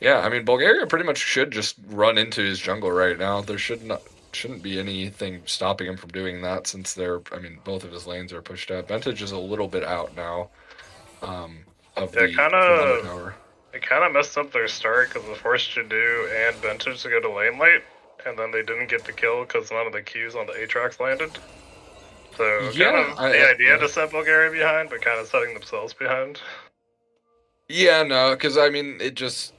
S3: Yeah, I mean, Bulgaria pretty much should just run into his jungle right now. There shouldn't be anything stopping him from doing that since both of his lanes are pushed out. Vantage is a little bit out now of
S5: Yeah,
S3: the from Under Tower.
S5: It kind of messed up their start because it forced Jadu and Ventage to go to lane late, and then they didn't get the kill because none of the Qs on the Aatrox landed. So the idea to set Bulgaria behind, but kind of setting themselves behind.
S3: Yeah, no, because I mean, it's just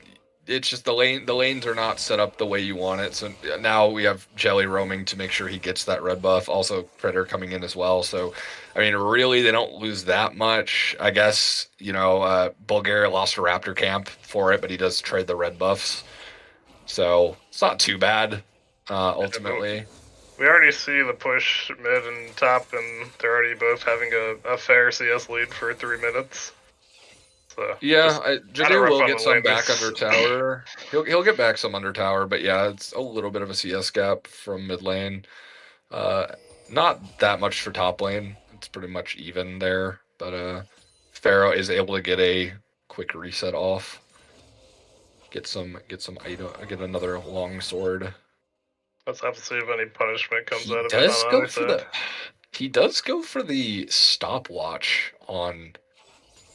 S3: the lanes are not set up the way you want it. So now we have Jelly roaming to make sure he gets that red buff. Also, Predator coming in as well. So, I mean, really, they don't lose that much. I guess Bulgaria lost a Raptor camp for it, but he does trade the red buffs, so it's not too bad. Ultimately,
S5: we already see the push mid and top, and they're already both having a fair CS lead for 3 minutes. So
S3: yeah, Jadu will get some back
S5: laners.
S3: under tower. He'll get back some under tower, but yeah, it's a little bit of a CS gap from mid lane. Not that much for top lane. It's pretty much even there, but Pharaoh is able to get a quick reset off. Get another long sword.
S5: Let's have to see if any punishment comes
S3: He
S5: out of
S3: does
S5: it.
S3: go for the. He does go for the stopwatch on,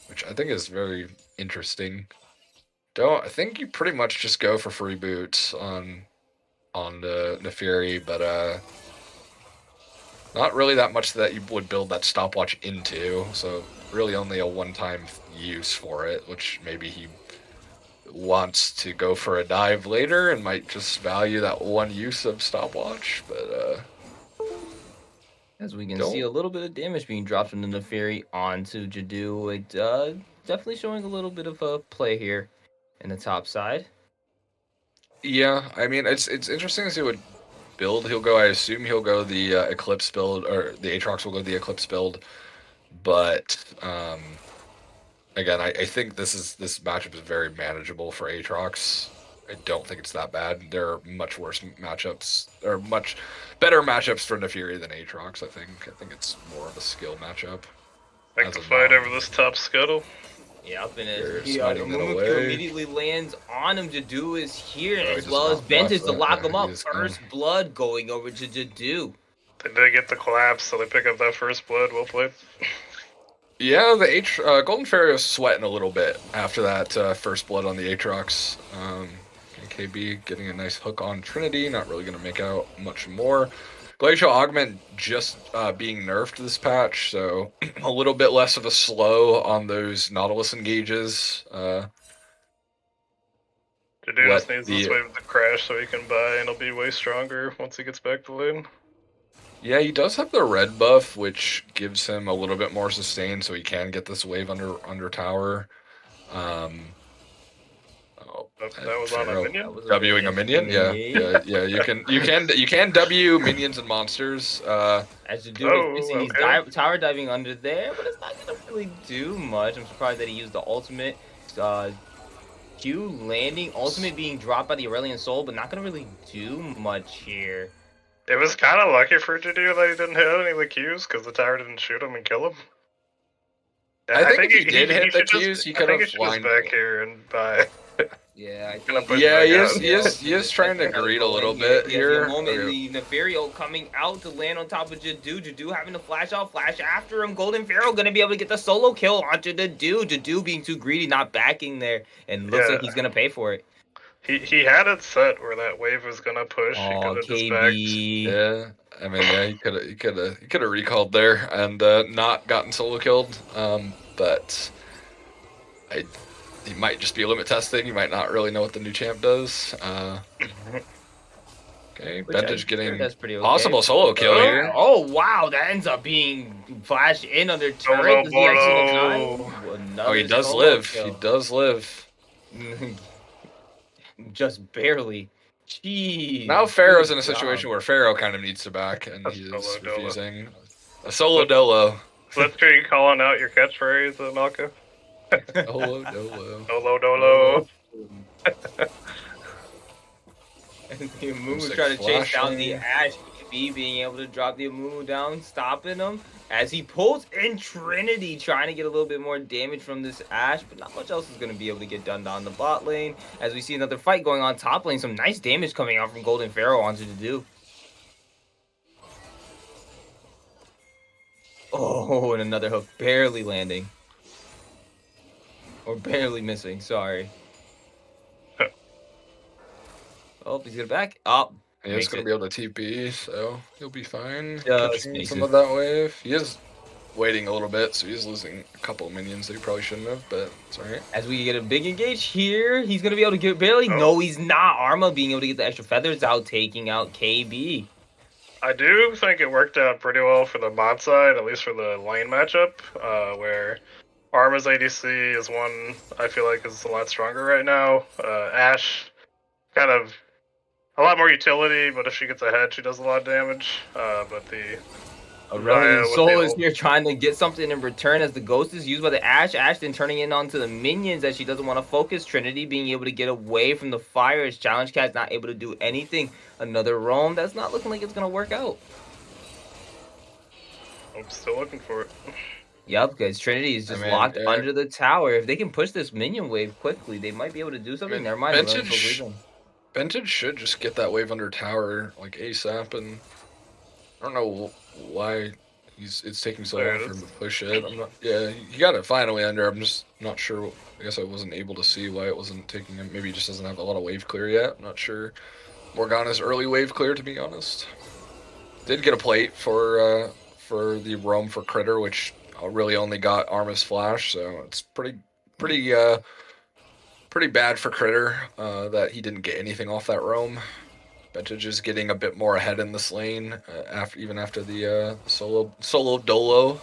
S3: which I think is very interesting. I think you pretty much just go for free boots on the Neferi, but not really that much that you would build that stopwatch into. So really only a one-time use for it, which maybe he wants to go for a dive later and might just value that one use of stopwatch, but
S2: as we can see, a little bit of damage being dropped from the Neferi onto Jadu. It definitely showing a little bit of a play here in the top side.
S3: Yeah, I mean it's interesting to see what build he'll go. I assume he'll go the Eclipse build, or the Aatrox will go the Eclipse build, but again, I think this matchup is very manageable for Aatrox. I don't think it's that bad. There are much worse matchups, or much better matchups for Neferi than Aatrox. I think it's more of a skill matchup.
S5: Like the fight over this top scuttle.
S2: Yep, and Mumuku immediately lands on him. Jadu is here, as well as Ventus to lock him up. First blood going over to Jadu.
S5: They did get the collapse, so they pick up that first blood. Well played.
S3: Yeah, the Golden Fairy was sweating a little bit after that first blood on the Aatrox. KB getting a nice hook on Trinity, not really going to make out much more. Glacial Augment just being nerfed this patch, so a little bit less of a slow on those Nautilus engages.
S5: Jadu just needs this wave to crash so he can buy, and he'll be way stronger once he gets back to lane.
S3: Yeah, he does have the red buff, which gives him a little bit more sustain, so he can get this wave under tower.
S5: That was on a minion.
S3: Wing a minion, yeah. You can W minions and monsters.
S2: As you do, he's tower diving under there, but it's not gonna really do much. I'm surprised that he used the ultimate. Q landing, ultimate being dropped by the Aurelian Soul, but not gonna really do much here.
S5: It was kind of lucky for Jadu that he didn't hit any of the Qs because the tower didn't shoot him and kill him.
S3: I think if he did hit the Qs, he could have flying
S5: back here and buy.
S2: Yeah,
S3: he is trying to greed a little bit here.
S2: The moment the Nefario coming out to land on top of Jadu, Jadu having to flash out, flash after him. Golden Pharaoh gonna be able to get the solo kill onto Jadu. Jadu being too greedy, not backing there, and looks like he's gonna pay for it.
S5: He had it set where that wave was gonna push. He could have just backed.
S3: Yeah, I mean, yeah, he could have recalled there and not gotten solo killed. But he might just be limit testing. He might not really know what the new champ does. Okay, Ventage getting possible solo kill here.
S2: Oh wow, that ends up being flashed in under turret.
S3: He does live. He does live.
S2: Just barely. Jeez.
S3: Now Pharaoh's in a situation where Pharaoh kind of needs to back, and he's refusing. A solo dolo.
S5: Blitzkrieg calling out your catchphrase, Malka.
S3: Dolo dolo.
S5: Dolo dolo.
S2: And the Moon was trying to chase down the Ashe. B being able to drop the Amumu down, stopping him as he pulls in Trinity, trying to get a little bit more damage from this Ashe, but not much else is going to be able to get done down the bot lane. As we see another fight going on top lane, some nice damage coming out from Golden Pharaoh onto Jadu. Oh, and another hook barely landing. Or barely missing, sorry. Oh, he's gonna back up.
S3: He is going to be able to TP, so he'll be fine.
S2: Just
S3: Catching
S2: makes
S3: some
S2: it.
S3: of that wave. He is waiting a little bit, so he's losing a couple of minions that he probably shouldn't have, but it's alright.
S2: As we get a big engage here, he's gonna be able to get barely. No, he's not. Arma being able to get the extra feathers out, taking out KB.
S5: I do think it worked out pretty well for the bot side, at least for the lane matchup, where Arma's ADC is one I feel like is a lot stronger right now. Ashe, kind of a lot more utility, but if she gets ahead, she does a lot of damage. But the
S2: Aurelian
S5: with
S2: Soul
S5: the
S2: is
S5: ult-
S2: here trying to get something in return as the ghost is used by the Ashe. Ashe then turning it onto the minions as she doesn't want to focus. Trinity being able to get away from the fire as Challenge Cat's not able to do anything. Another roam that's not looking like it's gonna work out.
S5: I'm still looking for it.
S2: Yep, because Trinity is just locked under the tower. If they can push this minion wave quickly, they might be able to do something. Never mind.
S3: Vintage should just get that wave under tower like ASAP, and I don't know why it's taking so long for him to push it. I'm not. Yeah, he got it finally under. I'm just not sure. I guess I wasn't able to see why it wasn't taking him. Maybe he just doesn't have a lot of wave clear yet. I'm not sure. Morgana's early wave clear, to be honest. Did get a plate for the roam for Critter, which really only got Arma's flash, so it's pretty bad for Critter that he didn't get anything off that roam. Vintage is getting a bit more ahead in this lane even after the solo dolo.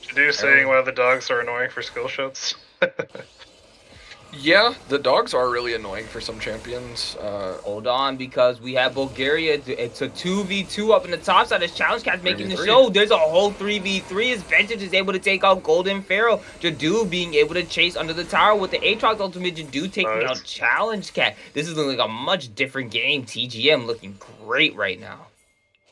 S5: Jadu saying why the dogs are annoying for skill shots.
S3: Yeah, the dogs are really annoying for some champions.
S2: Hold on, because we have Bulgaria. It's a 2v2 up in the top side. As Challenge Cat's making the
S3: 3v3.
S2: show. There's a whole 3v3 as Vintage is able to take out Golden Pharaoh. Jadu being able to chase under the tower with the Aatrox ultimate. Jadu taking out Challenge Cat. This is looking like a much different game. TGM looking great right now.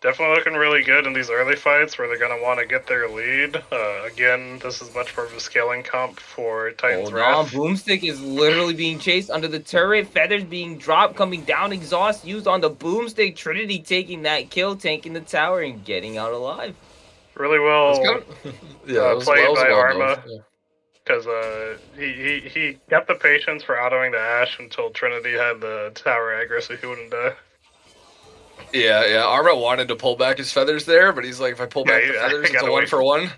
S5: Definitely looking really good in these early fights where they're going to want to get their lead. Again, this is much more of a scaling comp for Titan's Wrath.
S2: Boomstick is literally being chased under the turret. Feathers being dropped, coming down. Exhaust used on the Boomstick. Trinity taking that kill, tanking the tower, and getting out alive.
S5: Really well played by Arma.
S3: Yeah.
S5: Because he kept the patience for autoing the Ashe until Trinity had the tower aggro so he wouldn't die.
S3: Yeah. Arma wanted to pull back his feathers there, but he's like, if I pull back the feathers, it's a 1-for-1.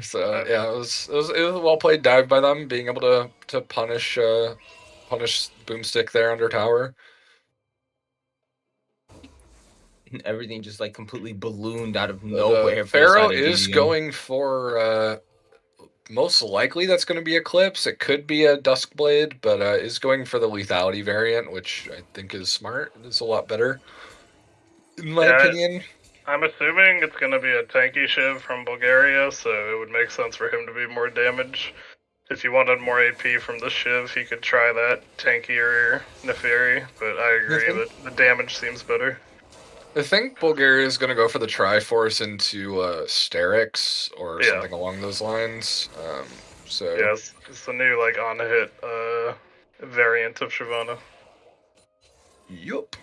S3: So yeah, it was a well played dive by them, being able to punish Boomstick there under tower.
S2: Everything just like completely ballooned out of nowhere.
S3: Pharaoh is going for most likely that's going to be Eclipse. It could be a Duskblade, but is going for the lethality variant, which I think is smart. It's a lot better, in my opinion.
S5: I'm assuming it's going to be a tanky Shiv from Bulgaria, so it would make sense for him to be more damage. If you wanted more AP from the Shiv, he could try that tankier Neferi, but I agree that the damage seems better.
S3: I think Bulgaria is going to go for the Triforce into Sterix or something along those lines.
S5: Yes, it's the new on-hit variant of Shyvana.
S3: Yup.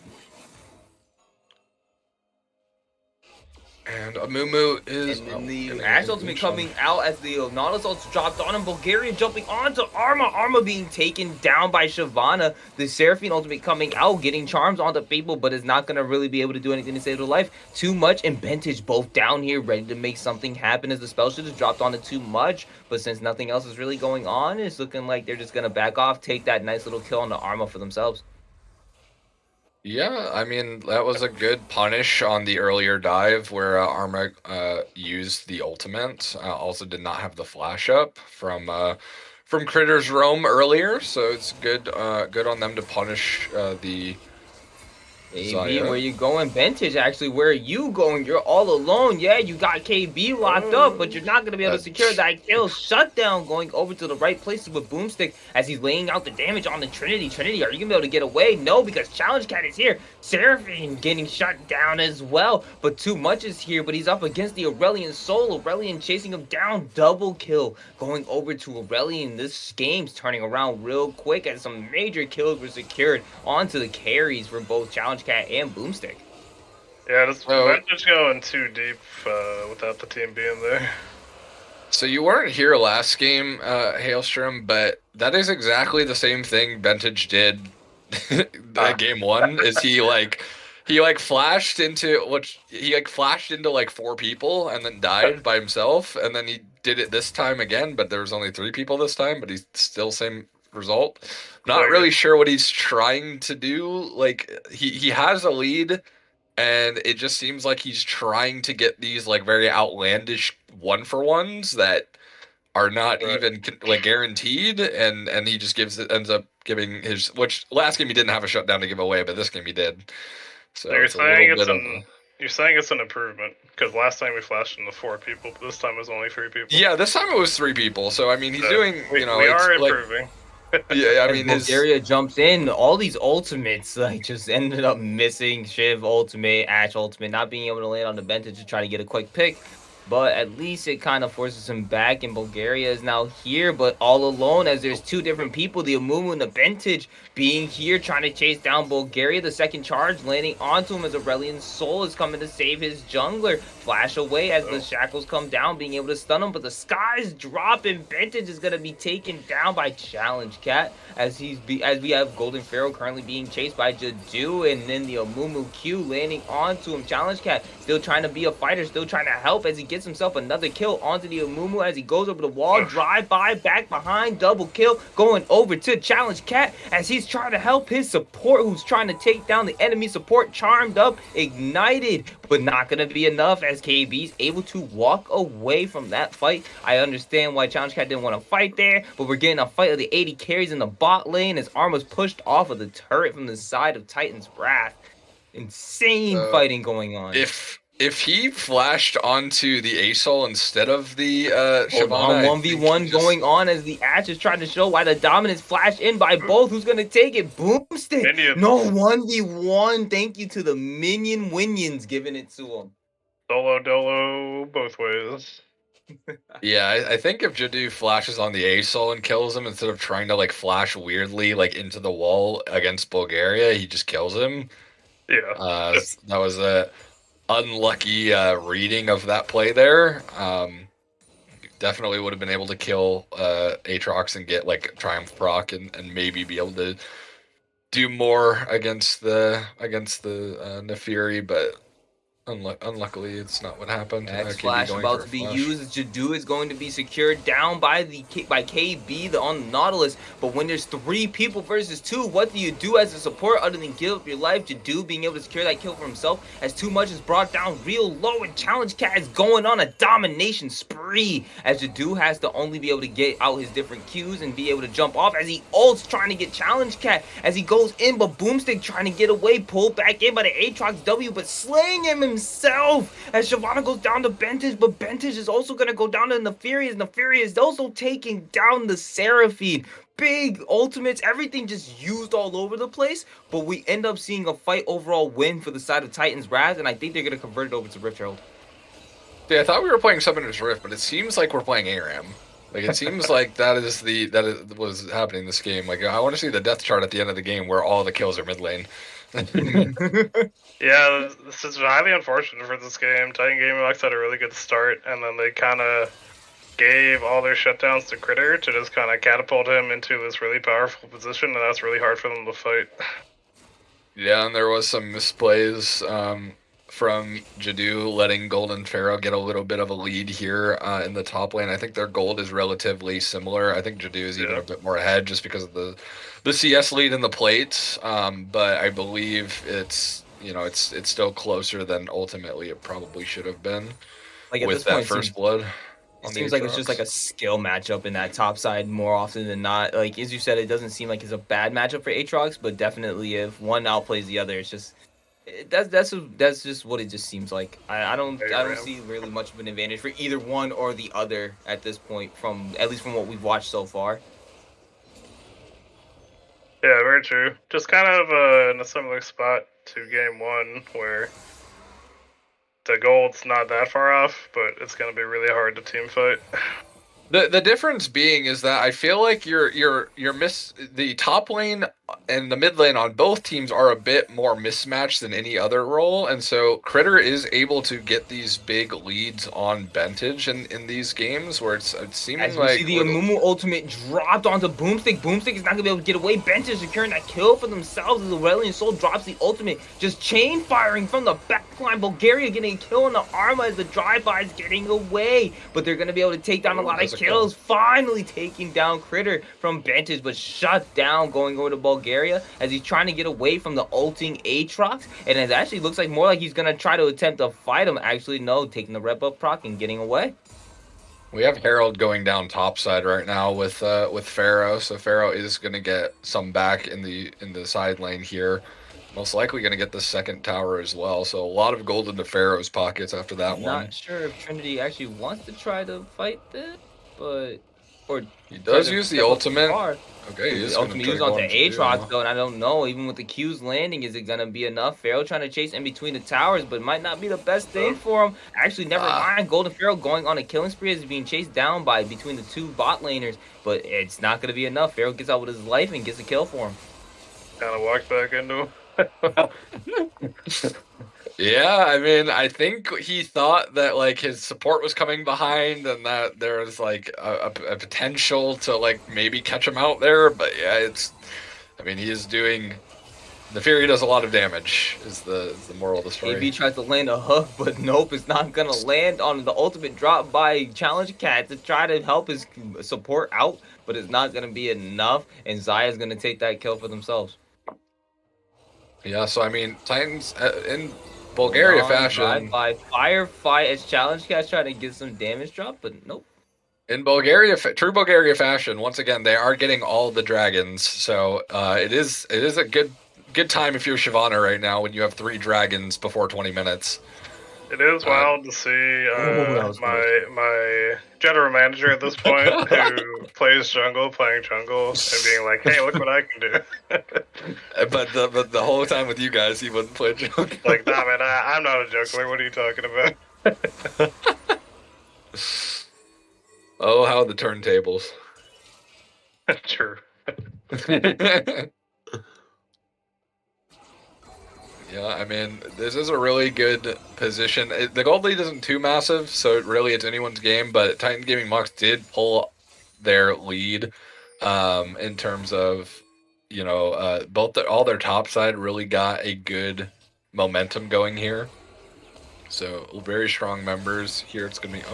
S3: And Amumu is...
S2: And then the Ashe ultimate coming out as the Nautilus ultimate dropped on him. Bulgaria jumping onto Arma. Arma being taken down by Shyvana. The Seraphine ultimate coming out, getting charms onto people, but is not going to really be able to do anything to save their life. Too much and Vintage both down here, ready to make something happen as the spell should have dropped onto Too Much. But since nothing else is really going on, it's looking like they're just going to back off, take that nice little kill on the Arma for themselves.
S3: Yeah, I mean, that was a good punish on the earlier dive where Arma used the ultimate. Also did not have the flash up from Critter's Roam earlier, so it's good on them to punish the
S2: AB,
S3: Zaya.
S2: where you going? Vintage, actually, where are you going? You're all alone. Yeah, you got KB locked up, but you're not going to be able to secure that kill. Shutdown going over to the right places with Boomstick as he's laying out the damage on the Trinity. Trinity, are you going to be able to get away? No, because Challenge Cat is here. Seraphine getting shut down as well, but Too Much is here, but he's up against the Aurelion Soul. Aurelion chasing him down. Double kill going over to Aurelion. This game's turning around real quick as some major kills were secured onto the carries for both Challenge Cat and Boomstick.
S5: Yeah, this
S3: Oh.
S5: Vintage going too deep without the team being there.
S3: So you weren't here last game, Hailstrom, but that is exactly the same thing Vintage did game 1. Is he flashed into like 4 people and then died by himself, and then he did it this time again, but there was only 3 people this time, but he's still same result. Not really sure what he's trying to do. Like he has a lead, and it just seems like he's trying to get these like very outlandish 1-for-1s that are not even like guaranteed, and he just ends up giving his, which last game he didn't have a shutdown to give away, but this game he did. So
S5: you're
S3: it's a little bit of
S5: you're saying it's an improvement, because last time we flashed into 4 people, but this time it was only 3 people.
S3: Yeah, this time it was 3 people. So I mean, he's doing,
S5: we
S3: it's
S5: are
S3: like,
S5: improving.
S3: yeah, I
S2: As
S3: mean,
S2: Bulgaria jumps in, all these ultimates like just ended up missing. Shiv ultimate, Ash ultimate, not being able to land on the bench to try to get a quick pick. But at least it kind of forces him back, and Bulgaria is now here, but all alone as there's 2 different people, the Amumu and the Vintage, being here trying to chase down Bulgaria. The second charge landing onto him as Aurelion Soul is coming to save his jungler. Flash away as the shackles come down, being able to stun him, but the sky's dropping. Vintage is going to be taken down by Challenge Cat as we have Golden Pharaoh currently being chased by Jadu, and then the Amumu Q landing onto him. Challenge Cat still trying to be a fighter, still trying to help as he gets himself another kill onto the Amumu as he goes over the wall, drive by, back behind, double kill, going over to Challenge Cat as he's trying to help his support who's trying to take down the enemy support. Charmed up, ignited, but not going to be enough as KB's able to walk away from that fight. I understand why Challenge Cat didn't want to fight there, but we're getting a fight of the 80 carries in the bot lane as arm was pushed off of the turret from the side of Titan's Wrath. Insane fighting going on.
S3: If he flashed onto the Asol instead of the
S2: Shyvana, 1v1 going on as the Ash is trying to show why the dominance flash in by both. Who's going to take it? Boomstick.
S5: Minions.
S2: No, 1v1. Thank you to the Minions giving it to him.
S5: Dolo, both ways.
S3: Yeah, I think if Jadu flashes on the Asol and kills him instead of trying to like flash weirdly like into the wall against Bulgaria, he just kills him.
S5: Yeah.
S3: That was a unlucky reading of that play there. Definitely would have been able to kill Aatrox and get like Triumph proc and maybe be able to do more against the Nefiri, but unluckily it's not what happened.
S2: X
S3: KB
S2: flash
S3: going
S2: about
S3: for
S2: to
S3: a
S2: be
S3: flash.
S2: used. Jadu is going to be secured down by KB on the Nautilus. But when there's 3 people versus 2, what do you do as a support other than give up your life? Jadu being able to secure that kill for himself as Too Much is brought down real low, and Challenge Cat is going on a domination spree as Jadu has to only be able to get out his different Qs and be able to jump off as he ults trying to get Challenge Cat as he goes in, but Boomstick trying to get away, pulled back in by the Aatrox W, but slaying him himself as Shyvana goes down to Vintage, but Vintage is also going to go down to Nefiri as Nefiri is also taking down the Seraphine. Big ultimates, everything just used all over the place, but we end up seeing a fight overall win for the side of Titan's Wrath, and I think they're going to convert it over to Rift Herald.
S3: Yeah, I thought we were playing Summoner's Rift, but it seems like we're playing ARAM. Like it seems like that is was happening this game. Like I want to see the death chart at the end of the game where all the kills are mid lane.
S5: Yeah, this is highly unfortunate for this game. Titan Gaming Box had a really good start, and then they kind of gave all their shutdowns to Critter to just kind of catapult him into this really powerful position, and that's really hard for them to fight.
S3: Yeah, and there was some misplays from Jadu letting Golden Pharaoh get a little bit of a lead here in the top lane. I think their gold is relatively similar. I think Jadu is even a bit more ahead just because of the CS lead in the plates. But I believe it's still closer than ultimately it probably should have been
S2: Like at
S3: with
S2: this
S3: that
S2: point,
S3: first blood.
S2: it seems like it's just like a skill matchup in that top side more often than not. Like as you said, it doesn't seem like it's a bad matchup for Aatrox, but definitely if one outplays the other, it's just That's just what it just seems like. I don't
S5: Very
S2: see really much of an advantage for either one or the other at this point, from at least from what we've watched so far.
S5: Yeah, very true. Just kind of in a similar spot to game one, where the gold's not that far off, but it's going to be really hard to team fight.
S3: The difference being is that I feel like the top lane and the mid lane on both teams are a bit more mismatched than any other role, and so Critter is able to get these big leads on Bentage in these games where it's seeming
S2: As we
S3: like
S2: see the Amumu ultimate dropped onto Boomstick. Boomstick is not gonna be able to get away. Bench is securing that kill for themselves as the Aurelian Soul drops the ultimate. Just chain firing from the backline. Bulgaria getting a kill on the Arma as the drive-by is getting away. But they're gonna be able to take down a lot of kills. Finally taking down Critter from Bentage, but shut down going over to Bulgaria as he's trying to get away from the ulting Aatrox. And it actually looks like more like he's gonna try to attempt to fight him. Actually, no, taking the red buff proc and getting away.
S3: We have Herald going down topside right now with Pharaoh, so Pharaoh is going to get some back in the side lane here. Most likely going to get the second tower as well. So a lot of gold into Pharaoh's pockets after that one.
S2: Not sure if Trinity actually wants to try to fight this, but
S3: he does use the ultimate. Okay,
S2: the ultimate used onto Aatrox though, and I don't know. Even with the Q's landing, is it gonna be enough? Pharaoh trying to chase in between the towers, but might not be the best thing for him. Actually, never mind. Golden Pharaoh going on a killing spree as being chased down by between the two bot laners, but it's not gonna be enough. Pharaoh gets out with his life and gets a kill for him.
S5: Kind of walked back into him.
S3: Yeah, I mean, I think he thought that like his support was coming behind and that there was like a potential to like maybe catch him out there, but yeah, I mean, he is doing. The Fury does a lot of damage. Is the moral of the story.
S2: AB tries to land a hook, but nope, it's not gonna land on the ultimate drop by Challenge Cat to try to help his support out, but it's not gonna be enough, and Zaya's gonna take that kill for themselves.
S3: Yeah, so I mean, Titans in Bulgaria fashion.
S2: By firefight as Challenge Cat's trying to get some damage drop, but nope.
S3: In Bulgaria, true Bulgaria fashion, once again, they are getting all the dragons. So it is a good time if you're Shyvana right now when you have 3 dragons before 20 minutes.
S5: It is wild to see my general manager at this point who plays jungle, playing jungle, and being like, "Hey, look what I can do."
S3: but the whole time with you guys, he wouldn't play jungle.
S5: Like, nah, man, I'm not a jungler. What are you talking about?
S3: Oh, how the turntables.
S5: True.
S3: Yeah, I mean, this is a really good position. The gold lead isn't too massive, so really it's anyone's game, but Titan Gaming Mox did pull their lead in terms of, you know, all their top side really got a good momentum going here. So very strong members here. It's going to be,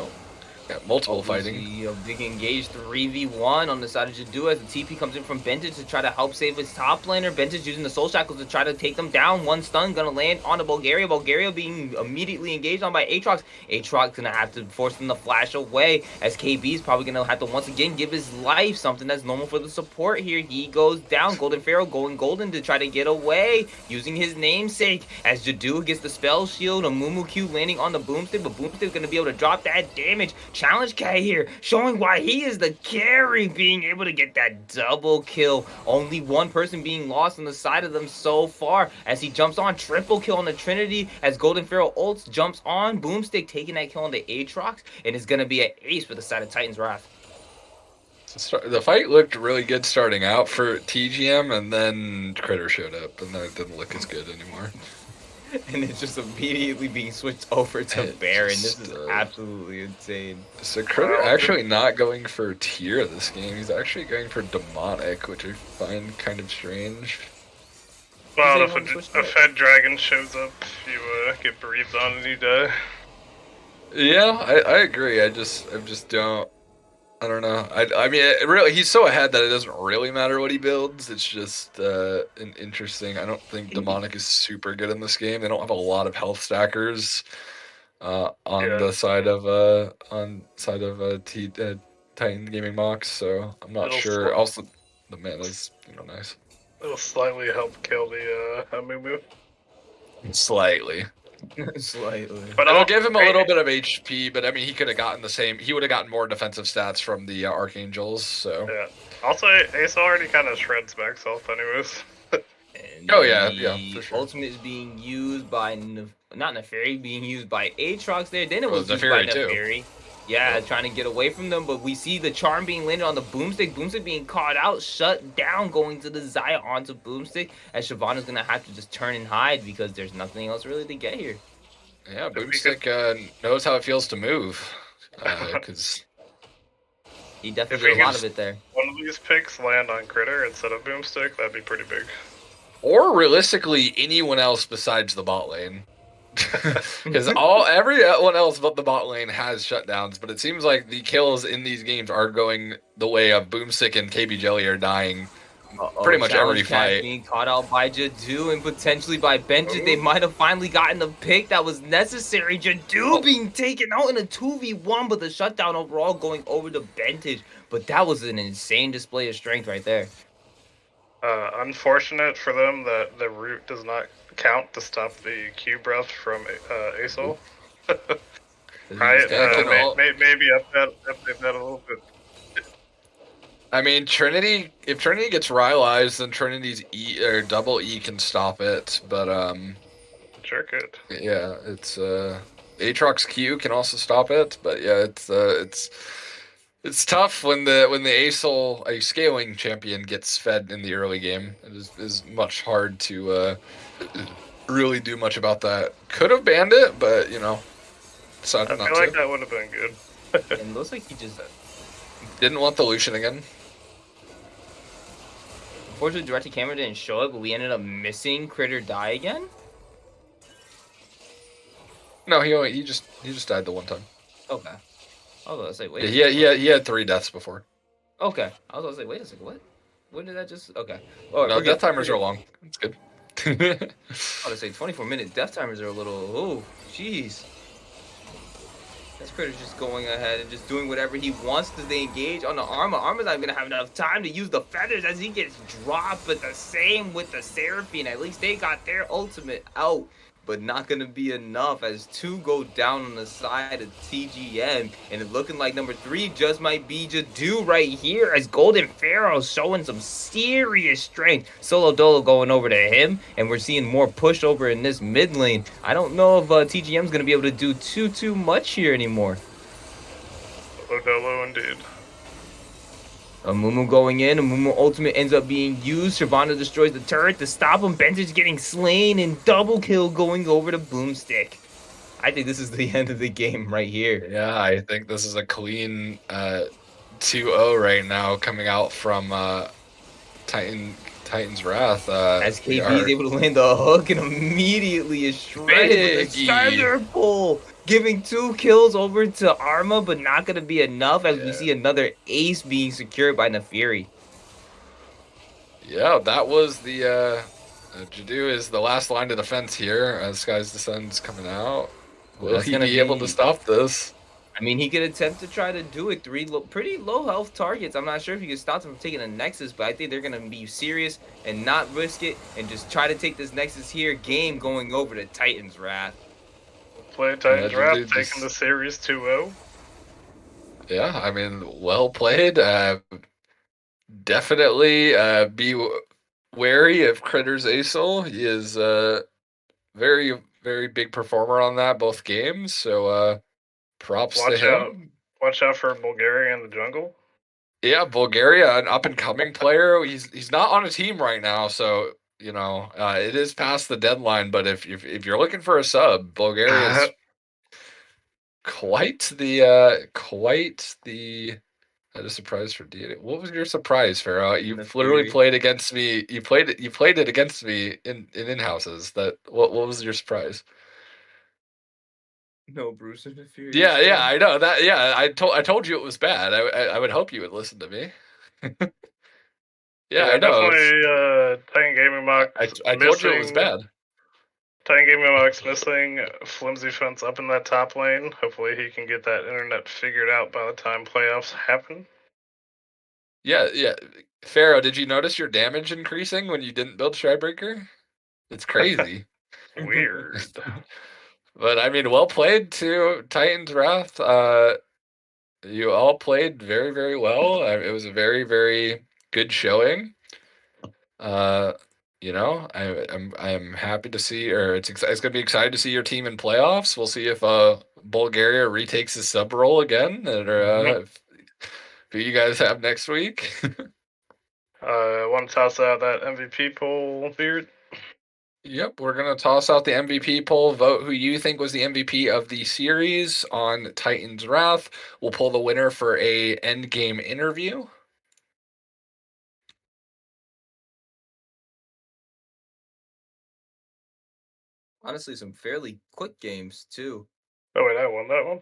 S3: multiple fighting.
S2: A big engaged 3v1 on the side of Jadu as the TP comes in from Bentage to try to help save his top laner. Bentage using the Soul Shackles to try to take them down. One stun gonna land on the Bulgaria. Bulgaria being immediately engaged on by Aatrox. Aatrox gonna have to force them to flash away as KB is probably gonna have to once again give his life, something that's normal for the support here. He goes down. Golden Pharaoh going golden to try to get away using his namesake as Jadu gets the spell shield. A Mumu Q landing on the Boomstick, but Boomstick's gonna be able to drop that damage. Challenge Cat here, showing why he is the carry, being able to get that double kill. Only one person being lost on the side of them so far as he jumps on. Triple kill on the Trinity as Golden Pharaoh ults, jumps on. Boomstick taking that kill on the Aatrox, and it's going to be an ace for the side of Titan's Wrath.
S3: The fight looked really good starting out for TGM, and then Critter showed up, and then it didn't look as good anymore.
S2: And it's just immediately being switched over to Baron. This is absolutely insane.
S3: So Critter actually not going for tier this game. He's actually going for demonic, which I find kind of strange.
S5: Well, if a fed dragon shows up, you get breathed on and you die.
S3: Yeah, I agree. I just don't. I don't know. I mean, he's so ahead that it doesn't really matter what he builds. It's just interesting. I don't think demonic is super good in this game. They don't have a lot of health stackers on the side of Titan Gaming Mox, so I'm not sure. Also, the mana's nice.
S5: It'll slightly help kill the Amumu.
S3: Slightly.
S2: Slightly.
S5: But
S3: It'll
S5: I'll
S3: give him a little bit of HP, but I mean, he could have gotten the same. He would have gotten more defensive stats from the Archangels. So.
S5: Yeah. Also, Ace already kind of shreds max health, anyways.
S2: And
S3: Oh, yeah,
S2: the
S3: for sure.
S2: ultimate is being used by not Neferi, being used by Aatrox there. Then it was used
S3: Neferi
S2: by
S3: too.
S2: Neferi. Yeah,
S3: Yep.
S2: trying to get away from them, but we see the charm being landed on the Boomstick. Boomstick being caught out, shut down, going to the Zaya onto Boomstick. As Shyvana's gonna have to just turn and hide because there's nothing else really to get here.
S3: Yeah,
S5: If we
S3: Boomstick knows how it feels to move, because
S2: He
S5: If
S2: definitely
S5: we
S2: did a lot
S5: could
S2: of it there.
S5: one of these picks land on Critter instead of Boomstick, that'd be pretty big.
S3: or realistically anyone else besides the bot lane. Because everyone else but the bot lane has shutdowns, but it seems like the kills in these games are going the way of Boomstick and KB Jelly are dying pretty much every
S2: Challenge Cat
S3: fight.
S2: being caught out by Jadu and potentially by Benji. They might have finally gotten the pick that was necessary. Jadu being taken out in a 2v1, but the shutdown overall going over to Bentage. But that was an insane display of strength right there.
S5: Unfortunate for them that the root does not count to stop the Q breath from Asol. Right? Maybe update that a little bit.
S3: I mean, Trinity. If Trinity gets rylized, then Trinity's E or double E can stop it. But
S5: Sure could.
S3: yeah, it's Aatrox Q can also stop it. But yeah, it's tough when the Asol, a scaling champion, gets fed in the early game. It is much hard to really do much about that. Could have banned it, but you know, decided
S5: I
S3: not
S5: feel like
S3: to.
S5: that would have been good.
S2: And it looks like he just...
S3: Didn't want the Lucian again.
S2: Unfortunately, direct to camera didn't show it, but we ended up missing Critter die again.
S3: No, he just died the one time.
S2: Okay. I was gonna say, wait.
S3: Yeah, he had 3 deaths before.
S2: Okay. I was gonna say, wait a second, what? When did that just... Okay. All right,
S3: No,
S2: we're
S3: death
S2: good.
S3: timers are long. It's good.
S2: I was gonna say 24-minute death timers are a little... Oh, jeez. This Critter's just going ahead and just doing whatever he wants to stay engaged on the Armor. Armor's not gonna have enough time to use the feathers as he gets dropped, but the same with the Seraphine. At least they got their ultimate out, but not gonna be enough as 2 go down on the side of TGM, and it's looking like number 3 just might be Jadu right here as Golden Pharaoh showing some serious strength. Solo Dolo going over to him, and we're seeing more push over in this mid lane. I don't know if TGM's gonna be able to do too much here anymore.
S5: Dolo indeed.
S2: Mumu going in, Mumu ultimate ends up being used. Shyvana destroys the turret to stop him. Bentage getting slain and double kill going over to Boomstick. I think this is the end of the game right here.
S3: Yeah, I think this is a clean 2-0 right now coming out from Titan's Wrath.
S2: As KB is able to land the hook and immediately is shredded with a
S3: Biggie.
S2: thunder pull, giving 2 kills over to Arma, but not going to be enough as we
S3: Yeah.
S2: see another ace being secured by Neferi.
S3: Yeah, that was the Jadu is the last line of defense here as Skies Descend's coming out. Will
S2: That's
S3: he
S2: gonna
S3: be able to
S2: be-
S3: stop this?
S2: I mean, he could attempt to try to do it. 3 pretty low health targets. I'm not sure if he can stop them from taking a Nexus, but I think they're going to be serious and not risk it and just try to take this Nexus here game going over to Titan's Wrath.
S5: Play Titan's
S3: Yeah,
S5: Wrath,
S3: dude,
S5: taking
S3: just-
S5: the series 2-0.
S3: Yeah, I mean, well played. Definitely be wary of Critter's Asol. He is a very, very big performer on that both games. So props
S5: Watch
S3: to him.
S5: out. Watch out for Bulgaria in the jungle.
S3: Yeah, Bulgaria, an up and coming player. He's not on a team right now, so you know it is past the deadline. But if you're looking for a sub, Bulgaria is quite the. That is a surprise for Deity. What was your surprise, Pharaoh? You
S2: That's
S3: literally
S2: theory.
S3: played against me. You played it against me in houses. That what was your surprise?
S2: No, Bruce interference.
S3: Yeah, I know that. Yeah, I told you it was bad. I would hope you would listen to me. Yeah, I know.
S5: Definitely Titan Gaming Mox
S3: I told you it was bad.
S5: Titan Gaming Mox missing flimsy fence up in that top lane. Hopefully he can get that internet figured out by the time playoffs happen.
S3: Yeah. Pharaoh, did you notice your damage increasing when you didn't build Stridebreaker? It's crazy.
S5: Weird.
S3: But I mean, well played to Titans Wrath. You all played very, very well. It was a very, very good showing. I'm happy to see, or it's going to be exciting to see your team in playoffs. We'll see if Bulgaria retakes his sub role again, or who you guys have next week.
S5: Want to toss out that MVP poll, Beard?
S3: Yep, we're going to toss out the MVP poll. Vote who you think was the MVP of the series on Titans Wrath. We'll pull the winner for a end game interview.
S2: Honestly, some fairly quick games too.
S5: Oh wait, I won that one.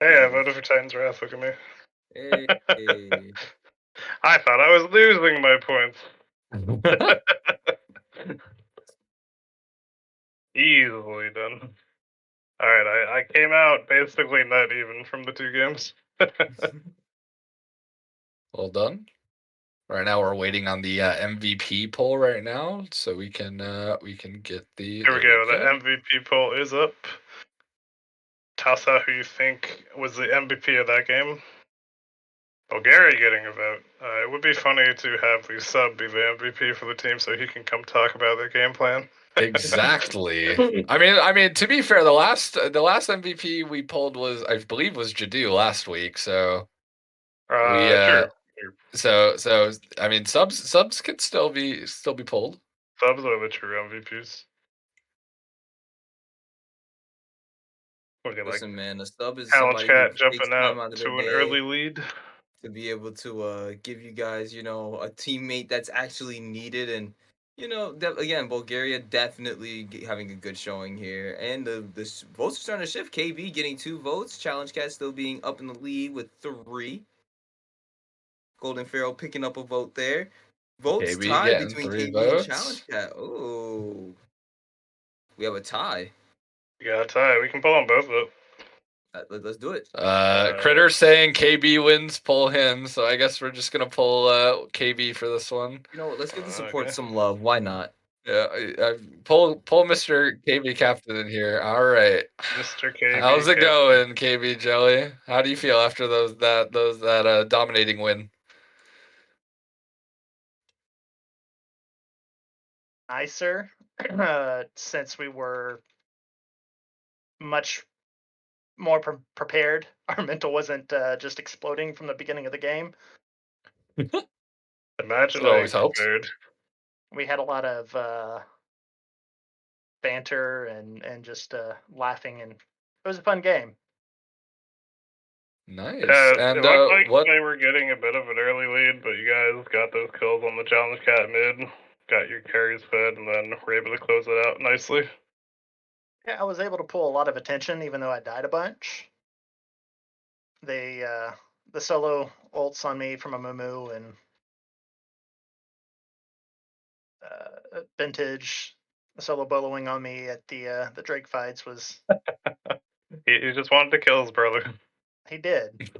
S5: Hey, I voted for Titans Wrath. Look at me.
S2: Hey,
S5: I thought I was losing my points. Easily done. All right, I came out basically not even from the two games.
S3: Well done. Right now we're waiting on the MVP poll right now, so we can get the.
S5: Here we go. The MVP poll is up. Toss out who you think was the MVP of that game. Bulgaria getting a vote. It would be funny to have the sub be the MVP for the team, so he can come talk about their game plan.
S3: Exactly. I mean, to be fair, the last MVP we pulled was, I believe, was Jadu last week. So
S5: True.
S3: so I mean, subs could still be pulled.
S5: Subs are the true MVPs.
S2: listen, man, a sub is
S5: Challenge
S2: somebody
S5: Cat
S2: who takes
S5: jumping
S2: time
S5: out
S2: out of
S5: to
S2: their
S5: an
S2: day
S5: early lead.
S2: to be able to give you guys, a teammate that's actually needed. And again, Bulgaria definitely having a good showing here, and the votes are starting to shift. KB getting 2 votes, Challenge Cat still being up in the lead with 3. Golden Pharaoh picking up a vote there. Votes
S3: KB
S2: tied
S3: getting
S2: between
S3: 3
S2: KB and
S3: votes.
S2: Challenge Cat. Oh, we have a tie.
S5: We got a tie. We can pull them both up.
S2: Let's do it.
S3: Critter saying KB wins, pull him. So I guess we're just gonna pull KB for this one.
S2: You know what? Let's give the support
S5: Okay.
S2: some love. Why not?
S3: Yeah, pull Mr. KB Captain in here. All right,
S5: Mr. KB.
S3: how's it
S5: Captain.
S3: going, KB Jelly? How do you feel after that dominating win?
S6: Nicer, since we were much more prepared. Our mental wasn't just exploding from the beginning of the game.
S5: Imagine
S3: It always
S5: being
S3: helps.
S5: prepared.
S6: We had a lot of banter and just laughing, and it was a fun game.
S3: Nice.
S5: It
S3: And
S5: looked like
S3: what?
S5: they were getting a bit of an early lead, but you guys got those kills on the Challenge Cat mid, got your carries fed, and then were able to close it out nicely.
S6: Yeah, I was able to pull a lot of attention, even though I died a bunch. The solo ults on me from a Mumu and vintage solo boloing on me at the Drake fights was.
S5: He just wanted to kill his brother.
S6: He did.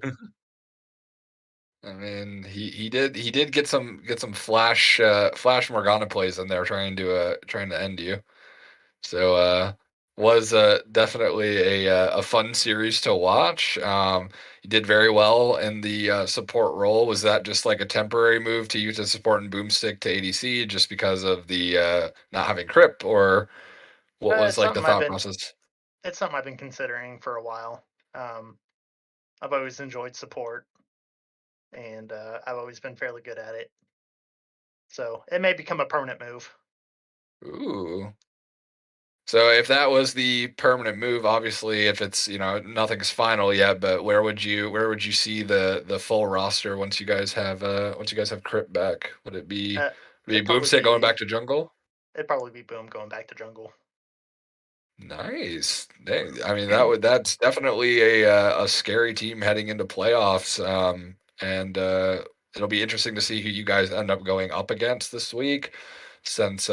S3: I mean, he did get some flash Morgana plays in there trying to end you. So was definitely a fun series to watch. You did very well in the support role. Was that just like a temporary move to use a support and boomstick to ADC just because of the not having Crip, or what was like the thought process?
S6: It's something I've been considering for a while. I've always enjoyed support, and I've always been fairly good at it. So it may become a permanent move.
S3: Ooh. So if that was the permanent move, obviously, if it's nothing's final yet, but where would you see the full roster once you guys have Crypt back? Would it be Boomstick going back to jungle?
S6: It'd probably be Boom going back to jungle.
S3: Nice. Dang. I mean, that's definitely a scary team heading into playoffs. And it'll be interesting to see who you guys end up going up against this week, since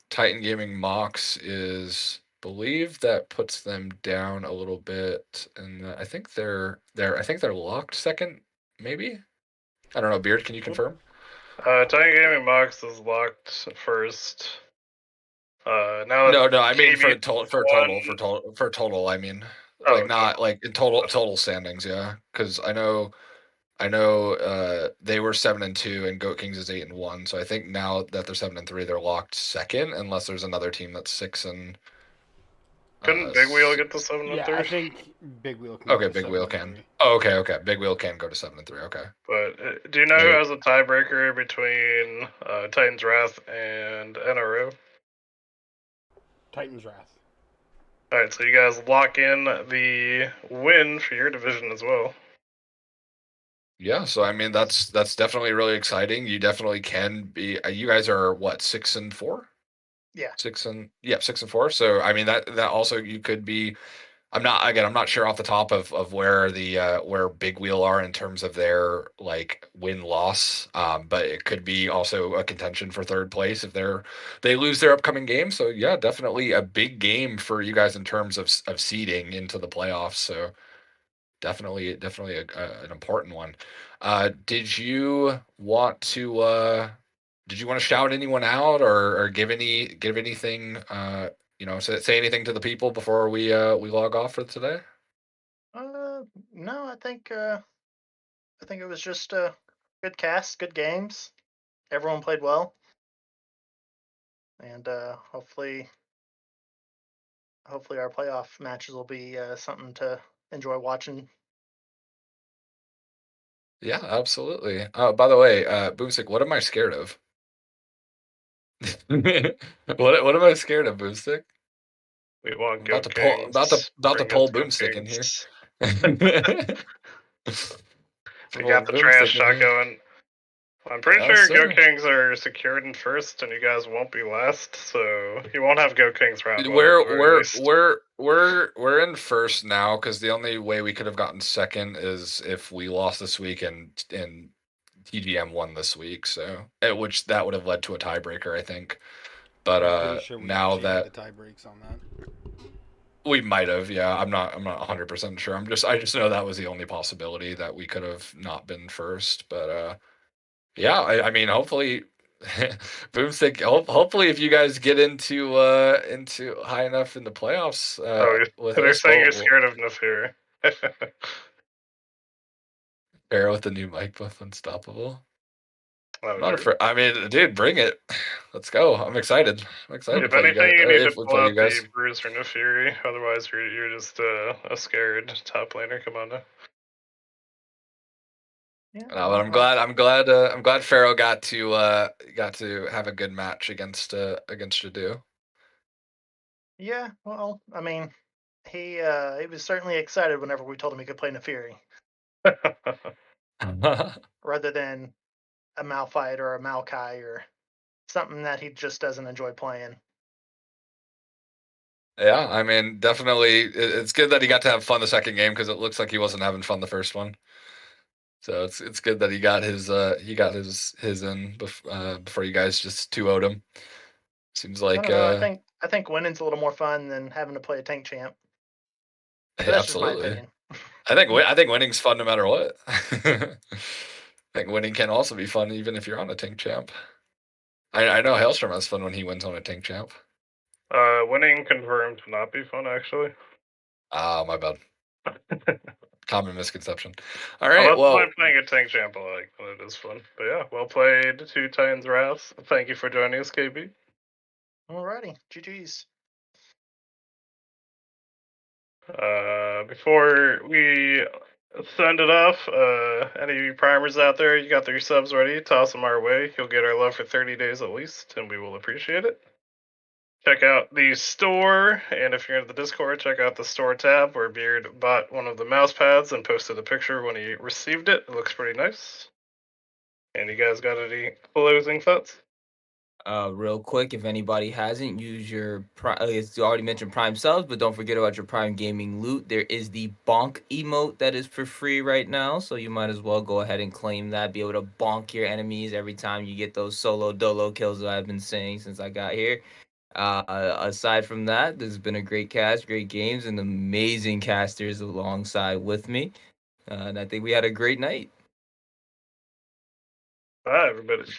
S3: Titan Gaming Mox is believe that puts them down a little bit, and I think they're locked second, maybe. I don't know. Beard, can you confirm?
S5: Titan Gaming Mox is locked first. Now that
S3: No. I mean for
S5: KB
S3: total. I mean,
S5: oh,
S3: like not like in total standings. Yeah, because I know they were 7-2 and Goat Kings is 8-1. So I think now that they're 7-3, they're locked second unless there's another team that's 6 and.
S5: couldn't Big Wheel get the
S3: Six.
S5: 7 and
S4: Yeah,
S5: 3?
S4: I think Big Wheel can
S3: Okay,
S4: go to
S3: Big
S4: 7
S3: Wheel
S4: and
S3: can.
S4: 3.
S3: Oh, okay. Big Wheel can go to 7-3. Okay.
S5: But do you know
S3: They-
S5: who has a tiebreaker between Titan's Wrath and NRO?
S4: Titan's Wrath.
S5: All right, so you guys lock in the win for your division as well.
S3: Yeah, so I mean that's definitely really exciting. You definitely can be. You guys are what 6-4?
S6: Yeah.
S3: 6-4. So I mean that also you could be. I'm not sure off the top of where the where Big Wheel are in terms of their like win loss. But it could be also a contention for third place if they lose their upcoming game. So yeah, definitely a big game for you guys in terms of seeding into the playoffs. So definitely an important one. Did you want to shout anyone out or give anything say anything to the people before we log off for today?
S6: No, I think it was just good cast, good games. Everyone played well, and hopefully our playoff matches will be something to enjoy watching.
S3: Yeah, absolutely. By the way, Boomstick, what am I scared of? What am I scared of, Boomstick?
S5: We want
S3: About
S5: Goat
S3: to pull
S5: Kings.
S3: about to
S5: Bring us
S3: pull
S5: Goat
S3: Boomstick in here.
S5: Kings. We
S3: Pull
S5: got the trash
S3: Boomstick in
S5: shot
S3: here.
S5: going. I'm pretty
S3: Yes,
S5: sure Goat
S3: sir.
S5: Kings are secured in first, and you guys won't be last, so you won't have Goat Kings round one at the very least.
S3: We're in first now because the only way we could have gotten second is if we lost this week and TGM won this week. So which that would have led to a tiebreaker, I think. But
S4: I'm pretty sure we
S3: now
S4: actually had
S3: that
S4: the tie breaks on that.
S3: we might have, yeah, I'm not 100% sure. I just know that was the only possibility that we could have not been first. But yeah, I mean, hopefully, Boomstick. Hopefully, if you guys get into high enough in the playoffs
S5: Oh,
S3: with
S5: they're
S3: us,
S5: saying you're
S3: we'll
S5: scared of Nafir.
S3: pair with the new mic buff, unstoppable.
S5: Oh,
S3: Not
S5: dude.
S3: afraid. I mean, dude, bring it. Let's go. I'm excited. I'm excited to
S5: If
S3: play you guys.
S5: anything, you
S3: Or
S5: need to
S3: if we
S5: pull
S3: play you
S5: out the
S3: guys.
S5: Bruiser or Nafiri. Otherwise, you're just a scared top laner. Come on now.
S6: Yeah.
S3: No, but I'm glad Pharaoh got to have a good match against Jadu.
S6: Yeah. Well, I mean, he was certainly excited whenever we told him he could play Neferi rather than a Malphite or a Maokai or something that he just doesn't enjoy playing.
S3: Yeah, I mean, definitely, it's good that he got to have fun the second game because it looks like he wasn't having fun the first one. So it's good that he got his in before you guys just 2-0'd him. Seems
S6: I
S3: like
S6: don't know. I think winning's a little more fun than having to play a tank champ. But that's just my
S3: absolutely.
S6: opinion.
S3: I think winning's fun no matter what. I think winning can also be fun even if you're on a tank champ. I know Hailstorm has fun when he wins on a tank champ.
S5: Winning confirmed to not be fun, actually.
S3: Ah, my bad. Common misconception. All right,
S5: That's why
S3: well,
S5: playing a tank champ I like when it is fun. But yeah, well played, two Titans Wrath. Thank you for joining us, KB.
S6: Alrighty, GG's.
S5: Before we send it off, any of you primers out there, you got your subs ready, toss them our way. You'll get our love for 30 days at least, and we will appreciate it. Check out the store, and if you're in the Discord, check out the store tab where Beard bought one of the mouse pads and posted a picture when he received it. It looks pretty nice. And you guys got any closing thoughts?
S2: Real quick, if anybody hasn't, use your it's already mentioned Prime subs, but don't forget about your Prime Gaming loot. There is the bonk emote that is for free right now, so you might as well go ahead and claim that. Be able to bonk your enemies every time you get those solo dolo kills that I've been saying since I got here. Aside from that, this has been a great cast, great games, and amazing casters alongside with me. And I think we had a great night.
S5: Bye, everybody.